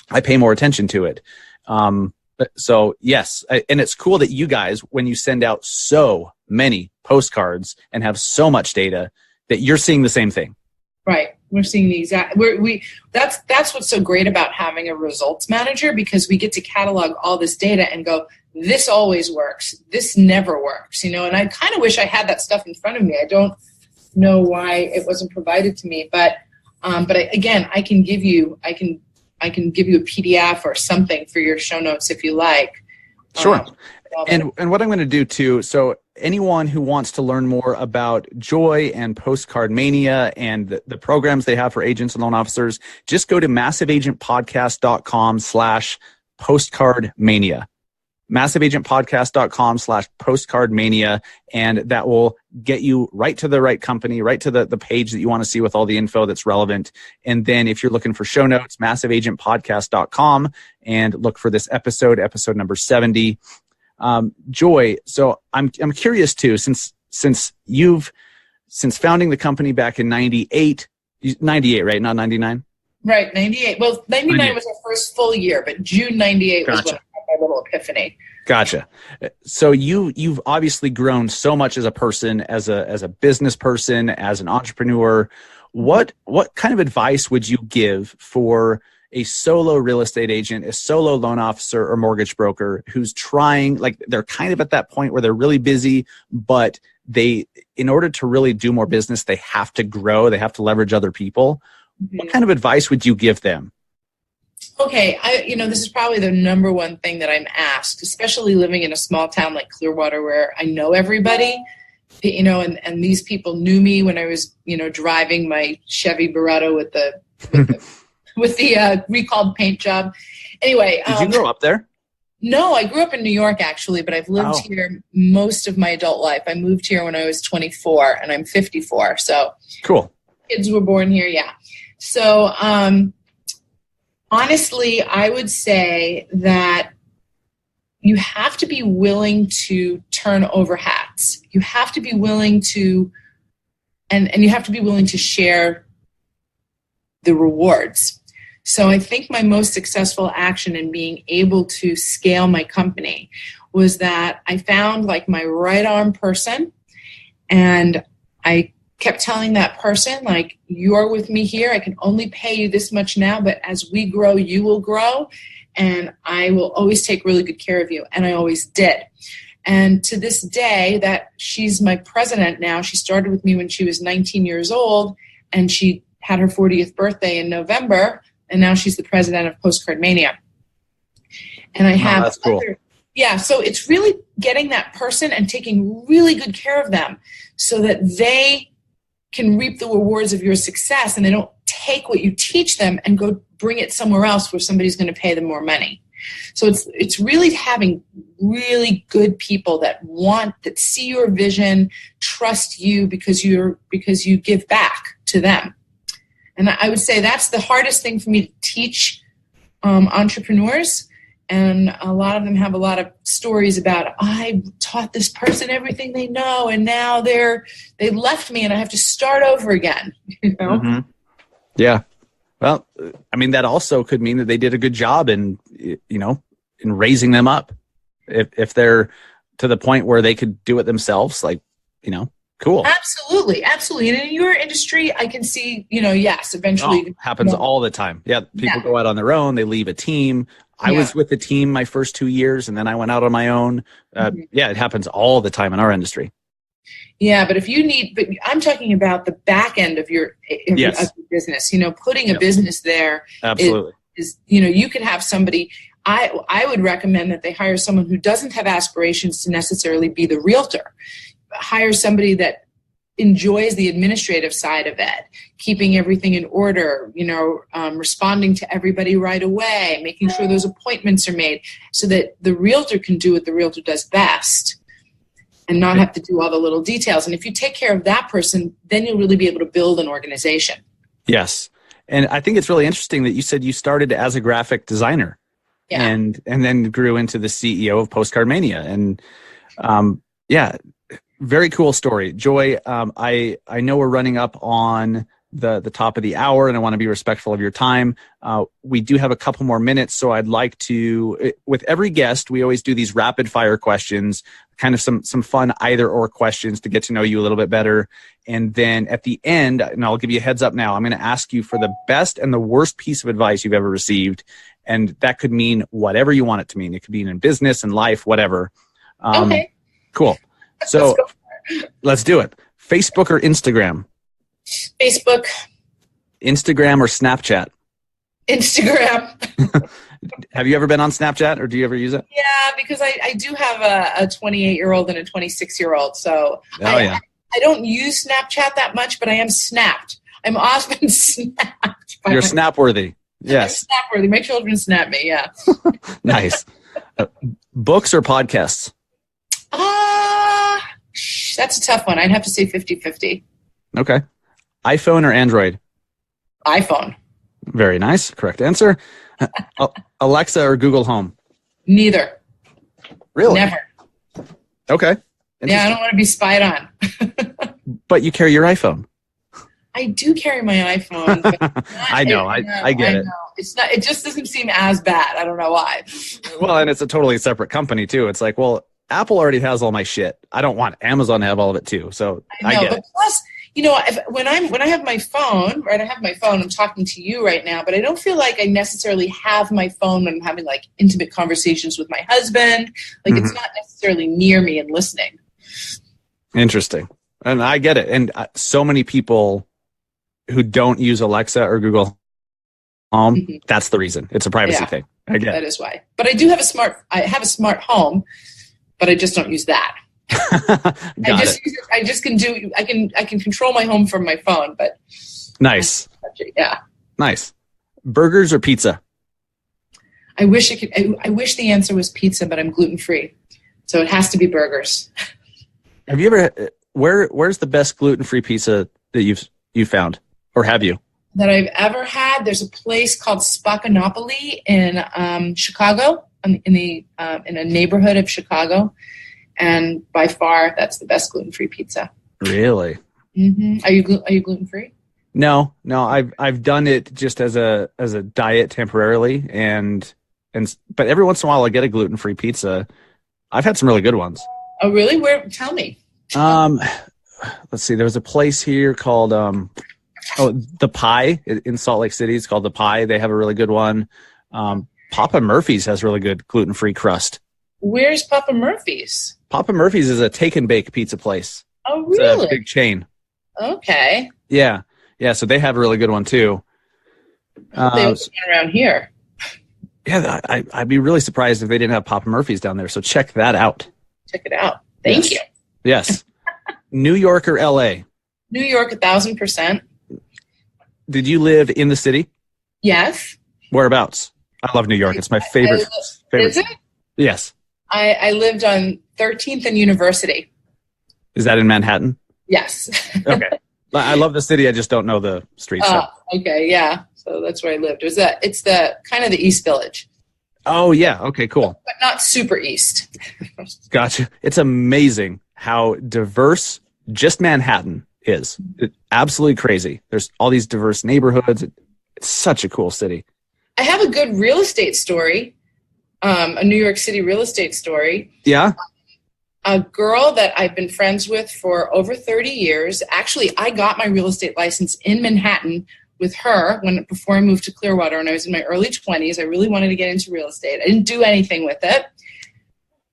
I pay more attention to it. So yes, and it's cool that you guys, when you send out so many postcards and have so much data, that you're seeing the same thing. Right. We're seeing the exact. That's what's so great about having a results manager, because we get to catalog all this data and go, this always works, this never works, And I kind of wish I had that stuff in front of me. I don't know why it wasn't provided to me, but I can give you a PDF or something for your show notes if you like. Sure. And what I'm going to do too, so anyone who wants to learn more about Joy and PostcardMania and the programs they have for agents and loan officers, just go to massiveagentpodcast.com/postcardmania. massiveagentpodcast.com/postcardmania, and that will get you right to the right company, right to the page that you want to see with all the info that's relevant. And then if you're looking for show notes, massiveagentpodcast.com, and look for this episode number 70. Joy, so I'm curious too, since founding the company back in 98, right? Not 99? Right, 98. Well, 99 was our first full year, but June 98 was when I had my little epiphany. Gotcha. So you've obviously grown so much as a person, as a business person, as an entrepreneur. What kind of advice would you give for a solo real estate agent, a solo loan officer or mortgage broker who's trying, they're kind of at that point where they're really busy, but in order to really do more business, they have to grow, they have to leverage other people. Mm-hmm. What kind of advice would you give them? Okay, this is probably the number one thing that I'm asked, especially living in a small town like Clearwater where I know everybody, and these people knew me when I was, driving my Chevy Beretta with the recalled paint job. Anyway. Did you grow up there? No, I grew up in New York, actually, but I've lived Oh. here most of my adult life. I moved here when I was 24, and I'm 54. So Cool. kids were born here, yeah. So honestly, I would say that you have to be willing to turn over hats. You have to be willing to, and you have to be willing to share the rewards. So I think my most successful action in being able to scale my company was that I found like my right arm person, and I kept telling that person, like, you're with me here. I can only pay you this much now, but as we grow, you will grow, and I will always take really good care of you. And I always did. And to this day, that she's my president now. She started with me when she was 19 years old, and she had her 40th birthday in November, and now she's the president of PostcardMania. And I have that's cool. so it's really getting that person and taking really good care of them so that they can reap the rewards of your success, and they don't take what you teach them and go bring it somewhere else where somebody's going to pay them more money. So it's really having really good people that see your vision, trust you because you give back to them. And I would say that's the hardest thing for me to teach entrepreneurs. And a lot of them have a lot of stories about, I taught this person everything they know, and now they left me and I have to start over again. You know? Mm-hmm. Yeah. Well, I mean, that also could mean that they did a good job in raising them up. If they're to the point where they could do it themselves, like, cool. Absolutely. Absolutely. And in your industry, I can see, yes, eventually. Happens all the time. Yeah. People go out on their own. They leave a team. I was with the team my first 2 years, and then I went out on my own. Yeah, it happens all the time in our industry. Yeah, but but I'm talking about the back end of your business. Putting a business there. Absolutely. Is you could have somebody. I would recommend that they hire someone who doesn't have aspirations to necessarily be the realtor. Hire somebody that enjoys the administrative side of it, keeping everything in order, responding to everybody right away, making sure those appointments are made so that the realtor can do what the realtor does best and not have to do all the little details. And if you take care of that person, then you'll really be able to build an organization. Yes. And I think it's really interesting that you said you started as a graphic designer and then grew into the CEO of PostcardMania. And very cool story. Joy, I know we're running up on the top of the hour, and I want to be respectful of your time. We do have a couple more minutes, so I'd like to, with every guest, we always do these rapid fire questions, kind of some fun either or questions to get to know you a little bit better. And then at the end, and I'll give you a heads up now, I'm going to ask you for the best and the worst piece of advice you've ever received. And that could mean whatever you want it to mean. It could mean in business and life, whatever. Okay. Cool. So let's do it. Facebook or Instagram? Facebook. Instagram or Snapchat? Instagram. Have you ever been on Snapchat, or do you ever use it? Yeah, because I do have a 28-year-old and a 26-year-old. So I don't use Snapchat that much, but I am snapped. I'm often snapped. You're snap-worthy. Yes. I'm snap-worthy. My children snap me, yeah. Nice. Books or podcasts? That's a tough one. I'd have to say 50-50. Okay. iPhone or Android? iPhone. Very nice. Correct answer. Alexa or Google Home? Neither. Really? Never. Okay. Yeah, I don't want to be spied on. But you carry your iPhone. I do carry my iPhone. But I know. I get it. It's not. It just doesn't seem as bad. I don't know why. Well, and it's a totally separate company too. It's like, well, Apple already has all my shit. I don't want Amazon to have all of it too. So I get it. Plus, when I have my phone, right? I have my phone. I'm talking to you right now, but I don't feel like I necessarily have my phone when I'm having like intimate conversations with my husband. Like it's not necessarily near me and listening. Interesting, and I get it. And so many people who don't use Alexa or Google Home, that's the reason. It's a privacy thing. I get it. That is why. But I do have I have a smart home, but I just don't use that. I can control my home from my phone, but nice. Yeah. Nice. Burgers or pizza? I wish I wish the answer was pizza, but I'm gluten free, so it has to be burgers. Have you ever? Where's the best gluten free pizza that you've found, or have you? That I've ever had. There's a place called Spaccanopoli in Chicago, in a neighborhood of Chicago, and by far that's the best gluten free pizza. Really? Mm-hmm. Are you gluten free? No. I've done it just as a diet temporarily, but every once in a while I get a gluten free pizza. I've had some really good ones. Oh, really? Where? Tell me. Let's see. There was a place here called The Pie in Salt Lake City. It's called The Pie. They have a really good one. Papa Murphy's has really good gluten free crust. Where's Papa Murphy's? Papa Murphy's is a take and bake pizza place. Oh, really? It's a big chain. Okay. Yeah. So they have a really good one too. They was around here. Yeah, I'd be really surprised if they didn't have Papa Murphy's down there. So check that out. Check it out. Thank you. Yes. New York or LA? New York, 1,000%. Did you live in the city? Yes. Whereabouts? I love New York. It's my favorite. Is it? Yes. I lived on 13th and University. Is that in Manhattan? Yes. Okay. I love the city. I just don't know the streets. Okay. Yeah. So that's where I lived. It's the kind of the East Village. Oh, yeah. Okay, cool. But not super East. Gotcha. It's amazing how diverse just Manhattan is. It's absolutely crazy. There's all these diverse neighborhoods. It's such a cool city. I have a good real estate story, a New York City real estate story. Yeah? A girl that I've been friends with for over 30 years. Actually, I got my real estate license in Manhattan with her before I moved to Clearwater, and I was in my early 20s. I really wanted to get into real estate. I didn't do anything with it.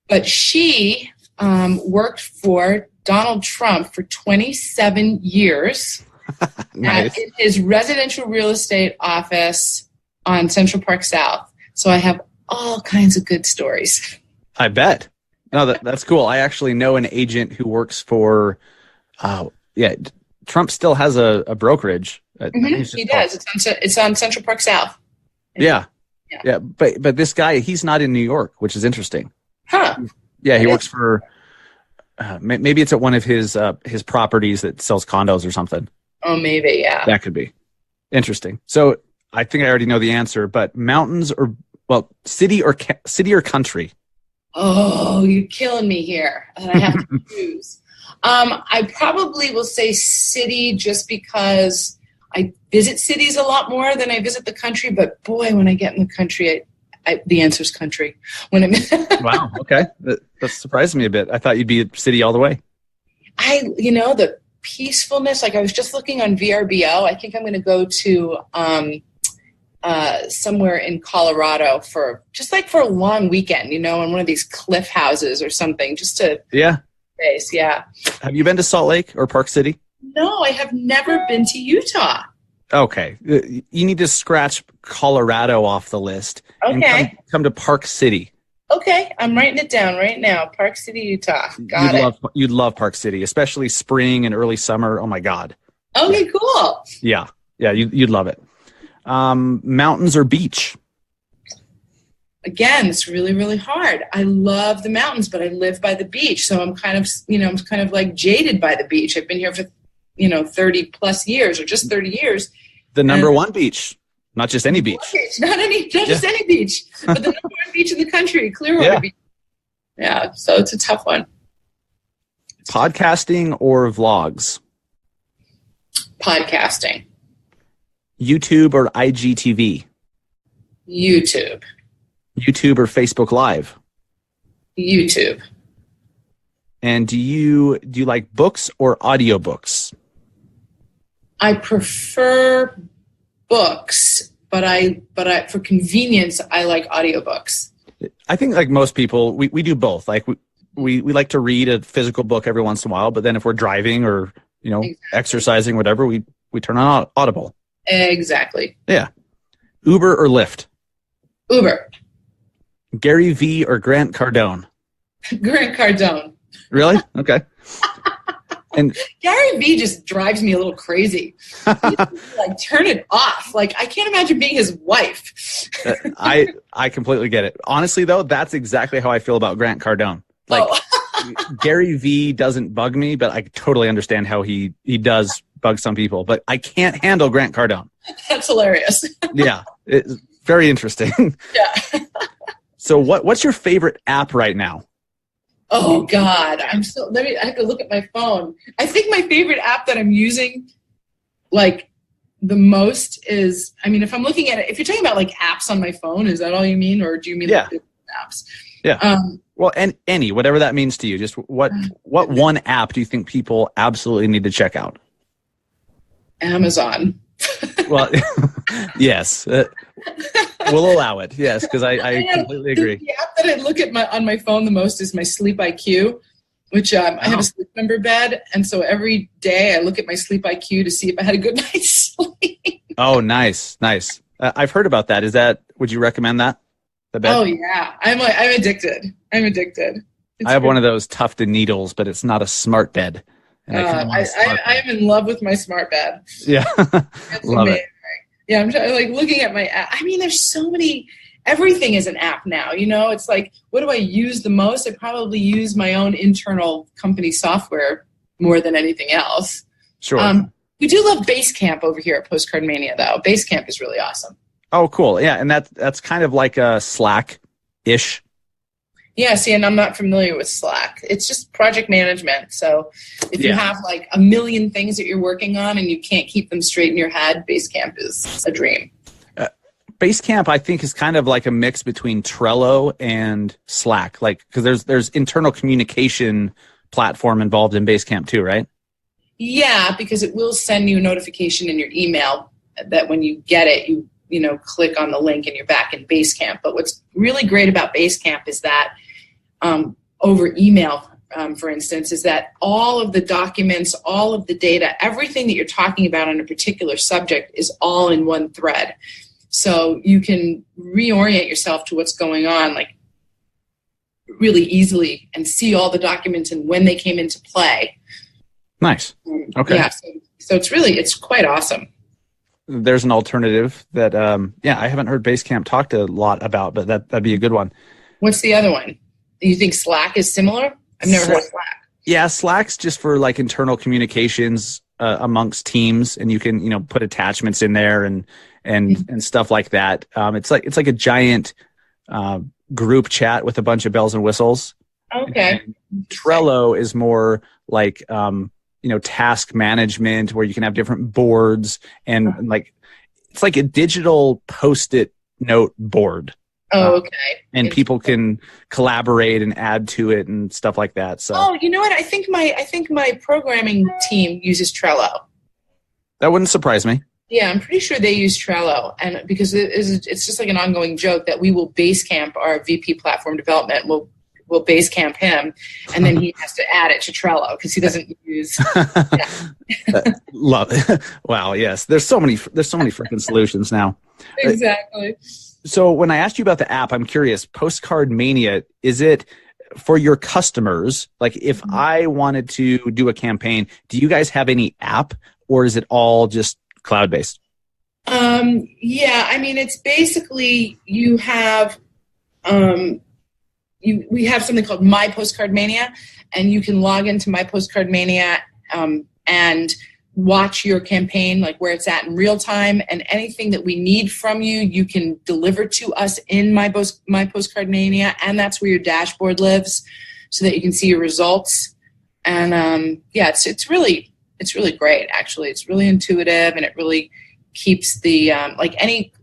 But she worked for Donald Trump for 27 years Nice. in his residential real estate office on Central Park South. So I have all kinds of good stories. I bet. No, that's cool. I actually know an agent who works for, Trump still has a brokerage. He does. It's on Central Park South. Yeah. But this guy, he's not in New York, which is interesting. Huh. Yeah, he works for, maybe it's at one of his properties that sells condos or something. Oh, maybe, yeah. That could be. Interesting. So I think I already know the answer, but mountains city or country? Oh, you're killing me here. And I have to choose. I probably will say city just because I visit cities a lot more than I visit the country. But boy, when I get in the country, the answer is country. Wow. Okay. That surprised me a bit. I thought you'd be a city all the way. The peacefulness, like I was just looking on VRBO. I think I'm going to go to somewhere in Colorado for a long weekend, in one of these cliff houses or something, just to base. Yeah. Have you been to Salt Lake or Park City? No, I have never been to Utah. Okay. You need to scratch Colorado off the list. Okay. And come to Park City. Okay. I'm writing it down right now. Park City, Utah. You'd love Park City, especially spring and early summer. Oh my God. Okay, cool. Yeah. Yeah. You'd love it. Mountains or beach? Again, it's really, really hard. I love the mountains, but I live by the beach. So I'm kind of like jaded by the beach. I've been here for, 30 plus years or just 30 years. The number one beach, not just any beach. Just any beach, but the number one beach in the country, Clearwater Beach. Yeah. So it's a tough one. Podcasting or vlogs? Podcasting. YouTube or IGTV? YouTube. YouTube or Facebook Live? YouTube. And do you like books or audiobooks? I prefer books, but I for convenience I like audiobooks. I think like most people, we do both. Like we like to read a physical book every once in a while, but then if we're driving or exercising, whatever, we turn on Audible. Exactly. Yeah. Uber or Lyft? Uber. Gary Vee or Grant Cardone? Grant Cardone. Really? Okay. And Gary Vee just drives me a little crazy. Like, turn it off. Like, I can't imagine being his wife. I completely get it. Honestly, though, that's exactly how I feel about Grant Cardone. Like, Gary Vee doesn't bug me, but I totally understand how he does bug some people. But I can't handle Grant Cardone. That's hilarious. Yeah, it's very interesting. Yeah. So what's your favorite app right now? Oh God, I have to look at my phone. I think my favorite app that I'm using, like, the most is, I mean, if I'm looking at it, if you're talking about like apps on my phone, is that all you mean, or do you mean like different apps? Yeah. Well, and whatever that means to you. Just what one app do you think people absolutely need to check out? Amazon. Well, yes. We'll allow it. Yes, because I completely agree. The app that I look at on my phone the most is my Sleep IQ, which I have a sleep number bed, and so every day I look at my Sleep IQ to see if I had a good night's sleep. Oh, nice. I've heard about that. Would you recommend that? The bed? Oh yeah, I'm addicted. I have one of those Tufted needles, but it's not a smart bed. I'm in love with my smart bed. Yeah, love it. Yeah, I'm like looking at my app. I mean, there's so many. Everything is an app now. You know, it's like, what do I use the most? I probably use my own internal company software more than anything else. Sure. We do love Basecamp over here at PostcardMania, though. Basecamp is really awesome. Oh, cool. Yeah, and that's kind of like a Slack-ish. Yeah, see, and I'm not familiar with Slack. It's just project management. So if you have like a million things that you're working on and you can't keep them straight in your head, Basecamp is a dream. Basecamp, I think, is kind of like a mix between Trello and Slack, like, because there's internal communication platform involved in Basecamp too, right? Yeah, because it will send you a notification in your email that when you get it, you know, click on the link and you're back in Basecamp. But what's really great about Basecamp is that over email, for instance, is that all of the documents, all of the data, everything that you're talking about on a particular subject is all in one thread. So you can reorient yourself to what's going on, like, really easily, and see all the documents and when they came into play. Nice. Okay. Yeah. So it's quite awesome. There's an alternative that, I haven't heard Basecamp talked a lot about, but that'd be a good one. What's the other one? Do you think Slack is similar? I've never heard of Slack. Yeah, Slack's just for like internal communications amongst teams, and you can, you know, put attachments in there and stuff like that. It's like a giant group chat with a bunch of bells and whistles. Okay. And Trello is more like task management, where you can have different boards and like it's like a digital Post-it note board. Oh, okay. And people can collaborate and add to it and stuff like that. So. Oh, you know what? I think my programming team uses Trello. That wouldn't surprise me. Yeah, I'm pretty sure they use Trello, and because it's just like an ongoing joke that we will Basecamp our VP platform development. We'll Basecamp him, and then he has to add it to Trello because he doesn't use. Love it. Wow. Yes. There's so many freaking solutions now. Exactly. So when I asked you about the app, I'm curious, PostcardMania, is it for your customers? Like, if I wanted to do a campaign, do you guys have any app, or is it all just cloud-based? Yeah, I mean, it's basically you have we have something called My PostcardMania, and you can log into My PostcardMania and watch your campaign, like where it's at in real time, and anything that we need from you, you can deliver to us in My PostcardMania, and that's where your dashboard lives, so that you can see your results. And it's really great, actually. It's really intuitive, and it really keeps the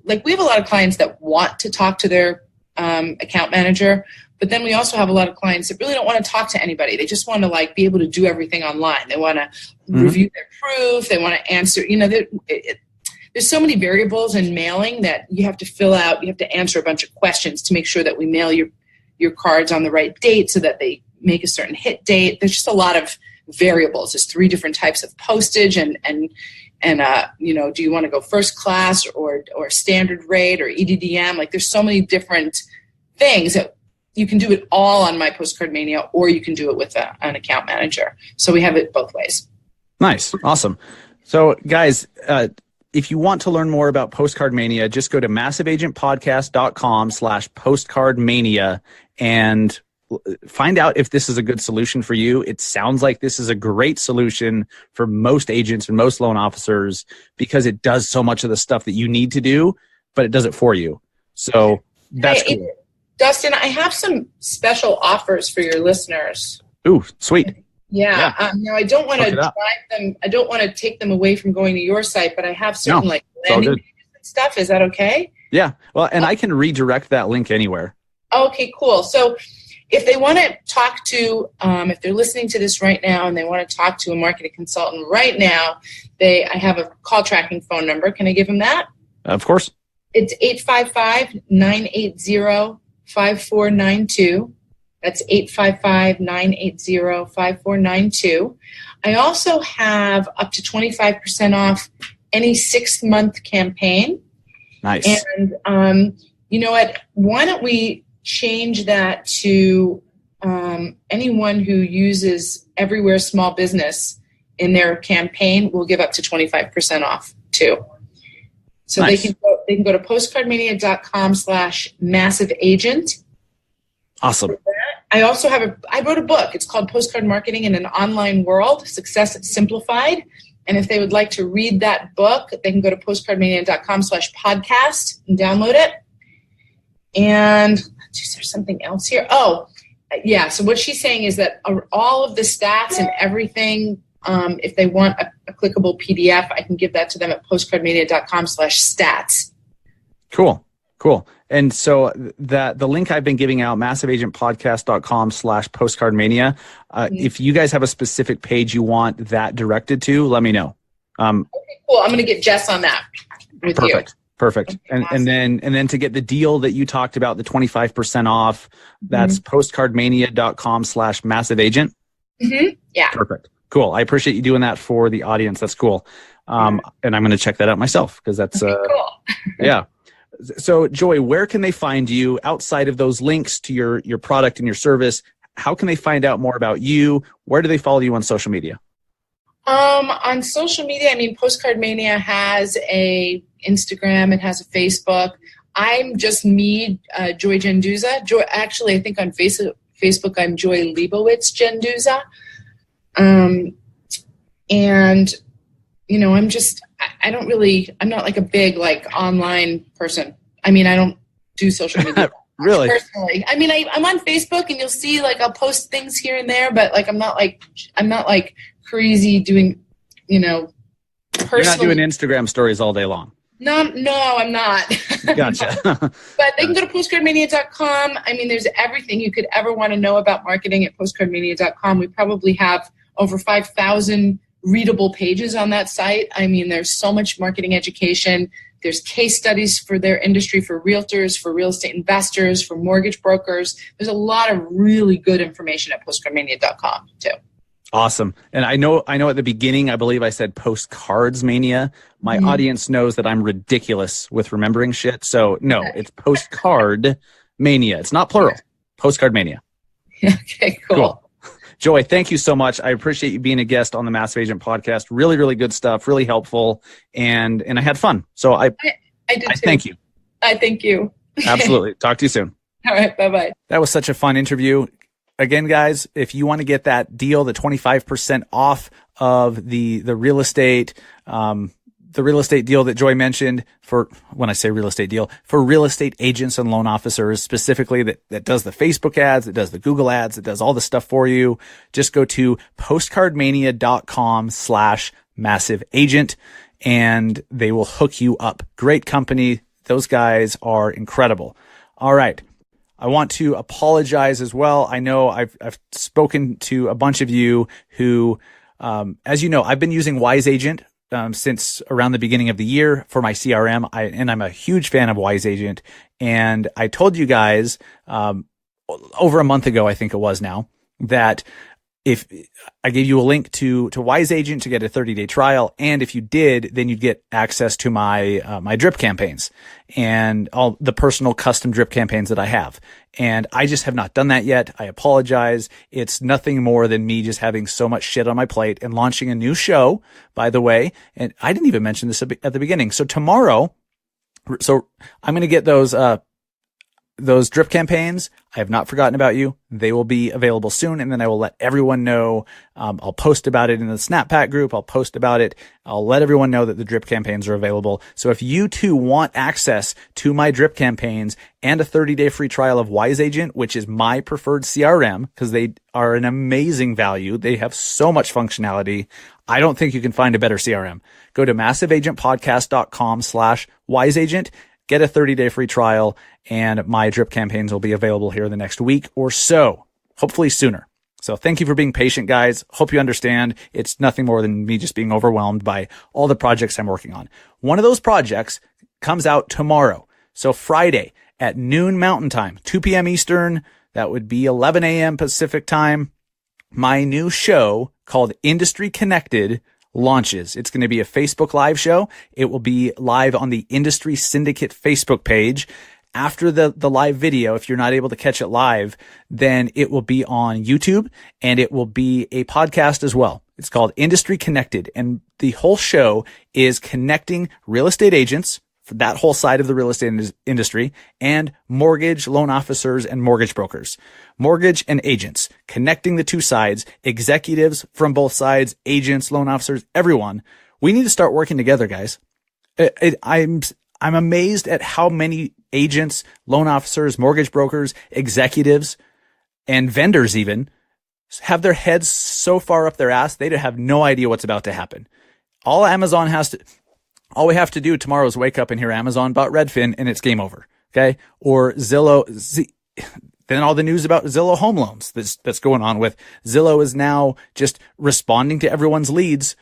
we have a lot of clients that want to talk to their account manager, but then we also have a lot of clients that really don't want to talk to anybody. They just want to be able to do everything online. They want to review their proof. They want to answer. There's so many variables in mailing that you have to fill out. You have to answer a bunch of questions to make sure that we mail your cards on the right date so that they make a certain hit date. There's just a lot of variables. There's 3 different types of postage, and do you want to go first class or standard rate or EDDM? Like, there's so many different things that you can do it all on My Postcard Mania, or you can do it with an account manager. So we have it both ways. Nice. Awesome. So guys, if you want to learn more about PostcardMania, just go to massiveagentpodcast.com/postcardmania and find out if this is a good solution for you. It sounds like this is a great solution for most agents and most loan officers because it does so much of the stuff that you need to do, but it does it for you. So that's cool. Dustin, I have some special offers for your listeners. Ooh, sweet. Yeah. Now I don't want to drive them. I don't want to take them away from going to your site, but I have certain like landing pages and stuff. Is that okay? Yeah. Well, and I can redirect that link anywhere. Okay, cool. So if they want to talk to, if they're listening to this right now and they want to talk to a marketing consultant right now, I have a call tracking phone number. Can I give them that? Of course. It's 855-980-5492. That's 855-980-5492. I also have up to 25% off any 6-month campaign. Nice. And you know what? Why don't we change that to anyone who uses Everywhere Small Business in their campaign will give up to 25% off too. So nice. they can go to postcardmania.com/massiveagent. Awesome. I also I wrote a book. It's called Postcard Marketing in an Online World, Success Simplified. And if they would like to read that book, they can go to postcardmania.com/podcast and download it. And there's something else here. Oh, yeah. So what she's saying is that all of the stats and everything, if they want a clickable PDF, I can give that to them at postcardmania.com/stats. Cool. And so the link I've been giving out, massiveagentpodcast.com/postcardmania. If you guys have a specific page you want that directed to, let me know. Okay, cool. I'm going to get Jess on that with you. Perfect. And then to get the deal that you talked about, the 25% off, that's postcardmania.com/massiveagent. Mm-hmm. Yeah. Perfect. Cool. I appreciate you doing that for the audience. That's cool. And I'm going to check that out myself because that's cool. Yeah. So Joy, where can they find you outside of those links to your product and your service? How can they find out more about you? Where do they follow you on social media? On social media, I mean, Postcard Mania has a Instagram, it has a Facebook. I'm just me, Joy Gendusa. Actually, I think on Facebook, I'm Joy Leibowitz Gendusa. And, you know, I'm not like a big like online person. I mean, I don't do social media. Really? Personally. I mean, I'm on Facebook and you'll see like I'll post things here and there, but like I'm not like crazy doing, you know, personally. You're not doing Instagram stories all day long. No, I'm not. Gotcha. But they can go to postcardmania.com. I mean, there's everything you could ever want to know about marketing at postcardmania.com. We probably have over 5,000 readable pages on that site. I mean, there's so much marketing education. There's case studies for their industry, for realtors, for real estate investors, for mortgage brokers. There's a lot of really good information at postcardmania.com too. Awesome. And I know at the beginning, I believe I said Postcards Mania. My audience knows that I'm ridiculous with remembering shit. So no, it's Postcard Mania. It's not plural. Postcard Mania. Okay, cool. Joy, thank you so much. I appreciate you being a guest on the Massive Agent podcast. Really, really good stuff. Really helpful. And I had fun. So I did too. Thank you. I thank you. Absolutely. Talk to you soon. All right. Bye-bye. That was such a fun interview. Again, guys, if you want to get that deal, the 25% off of the real estate, the real estate deal that Joy mentioned when I say real estate deal, for real estate agents and loan officers specifically that does the Facebook ads, that does the Google ads, that does all the stuff for you, just go to postcardmania.com/massiveagent and they will hook you up. Great company. Those guys are incredible. All right. I want to apologize as well. I know I've spoken to a bunch of you who, as you know, I've been using Wise Agent since around the beginning of the year for my CRM. And I'm a huge fan of Wise Agent. And I told you guys over a month ago, I think it was now, that if I gave you a link to Wise Agent to get a 30-day trial, and if you did, then you'd get access to my my drip campaigns and all the personal custom drip campaigns that I have. And I just have not done that yet. I apologize. It's nothing more than me just having so much shit on my plate and launching a new show, by the way. And I didn't even mention this at the beginning. So tomorrow, I'm going to get those drip campaigns. I have not forgotten about you. They will be available soon, and then I will let everyone know. I'll post about it in the Snappack group. I'll post about it. I'll let everyone know that the drip campaigns are available. So if you too want access to my drip campaigns and a 30-day free trial of Wise Agent, which is my preferred CRM, because they are an amazing value. They have so much functionality. I don't think you can find a better CRM. Go to massiveagentpodcast.com/wiseagent. Get a 30-day free trial, and my drip campaigns will be available here in the next week or so, hopefully sooner. So thank you for being patient, guys. Hope you understand. It's nothing more than me just being overwhelmed by all the projects I'm working on. One of those projects comes out tomorrow. So Friday at noon Mountain Time, 2 p.m. Eastern, that would be 11 a.m. Pacific Time, my new show called Industry Connected launches. It's going to be a Facebook Live show. It will be live on the Industry Syndicate Facebook page. After the live video, if you're not able to catch it live, then it will be on YouTube, and it will be a podcast as well. It's called Industry Connected, and the whole show is connecting real estate agents, for that whole side of the real estate industry, and mortgage loan officers and mortgage brokers, mortgage and agents, connecting the two sides, executives from both sides, agents, loan officers, everyone. We need to start working together, guys. I'm amazed at how many agents, loan officers, mortgage brokers, executives, and vendors even have their heads so far up their ass, they have no idea what's about to happen. All we have to do tomorrow is wake up and hear Amazon bought Redfin, and it's game over. Okay. Or Zillow, then all the news about Zillow home loans that's going on with Zillow is now just responding to everyone's leads,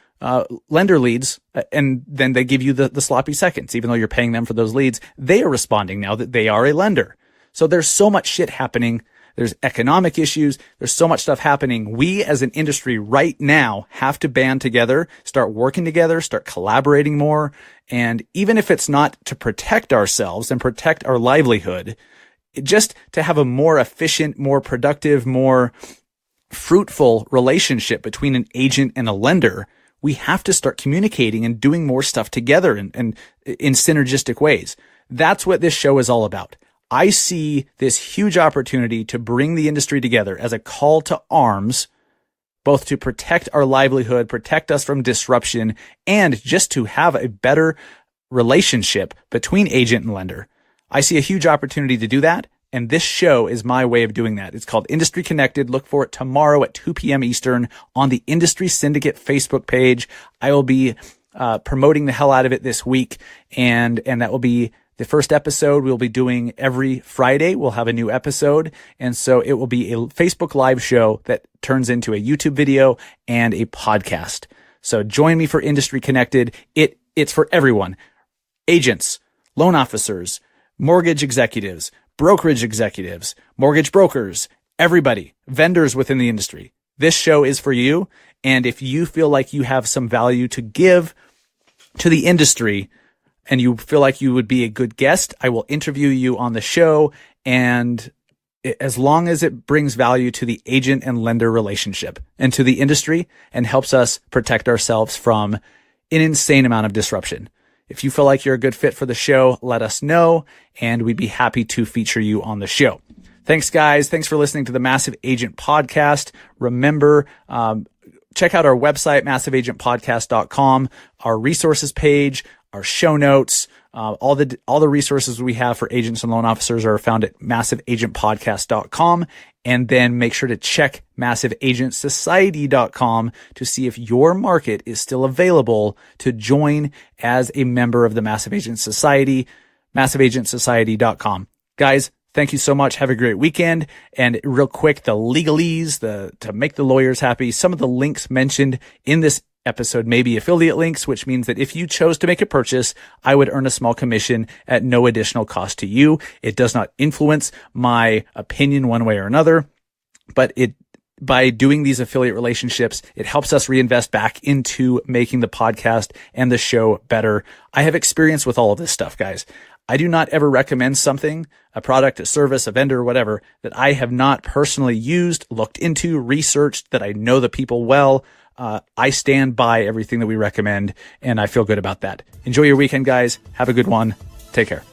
lender leads, and then they give you the sloppy seconds, even though you're paying them for those leads. They are responding now that they are a lender. So there's so much shit happening. There's economic issues. There's so much stuff happening. We as an industry right now have to band together, start working together, start collaborating more. And even if it's not to protect ourselves and protect our livelihood, just to have a more efficient, more productive, more fruitful relationship between an agent and a lender, we have to start communicating and doing more stuff together and in synergistic ways. That's what this show is all about. I see this huge opportunity to bring the industry together as a call to arms, both to protect our livelihood, protect us from disruption, and just to have a better relationship between agent and lender. I see a huge opportunity to do that, and this show is my way of doing that. It's called Industry Connected. Look for it tomorrow at 2 p.m. Eastern on the Industry Syndicate Facebook page. I will be promoting the hell out of it this week, and that will be the first episode. We'll be doing every Friday. We'll have a new episode. And so it will be a Facebook Live show that turns into a YouTube video and a podcast. So join me for Industry Connected. It's for everyone. Agents, loan officers, mortgage executives, brokerage executives, mortgage brokers, everybody, vendors within the industry. This show is for you. And if you feel like you have some value to give to the industry, and you feel like you would be a good guest, I will interview you on the show. And as long as it brings value to the agent and lender relationship and to the industry and helps us protect ourselves from an insane amount of disruption. If you feel like you're a good fit for the show, let us know, and we'd be happy to feature you on the show. Thanks, guys. Thanks for listening to the Massive Agent Podcast. Remember, check out our website, massiveagentpodcast.com, our resources page, our show notes, all the resources we have for agents and loan officers are found at massiveagentpodcast.com. And then make sure to check massiveagentsociety.com to see if your market is still available to join as a member of the Massive Agent Society, massiveagentsociety.com. Guys, thank you so much. Have a great weekend. And real quick, the legalese, to make the lawyers happy, some of the links mentioned in this episode may be affiliate links, which means that if you chose to make a purchase, I would earn a small commission at no additional cost to you. It does not influence my opinion one way or another, but by doing these affiliate relationships, it helps us reinvest back into making the podcast and the show better. I have experience with all of this stuff, guys. I do not ever recommend something, a product, a service, a vendor, whatever, that I have not personally used, looked into, researched, that I know the people well. I stand by everything that we recommend, and I feel good about that. Enjoy your weekend, guys. Have a good one. Take care.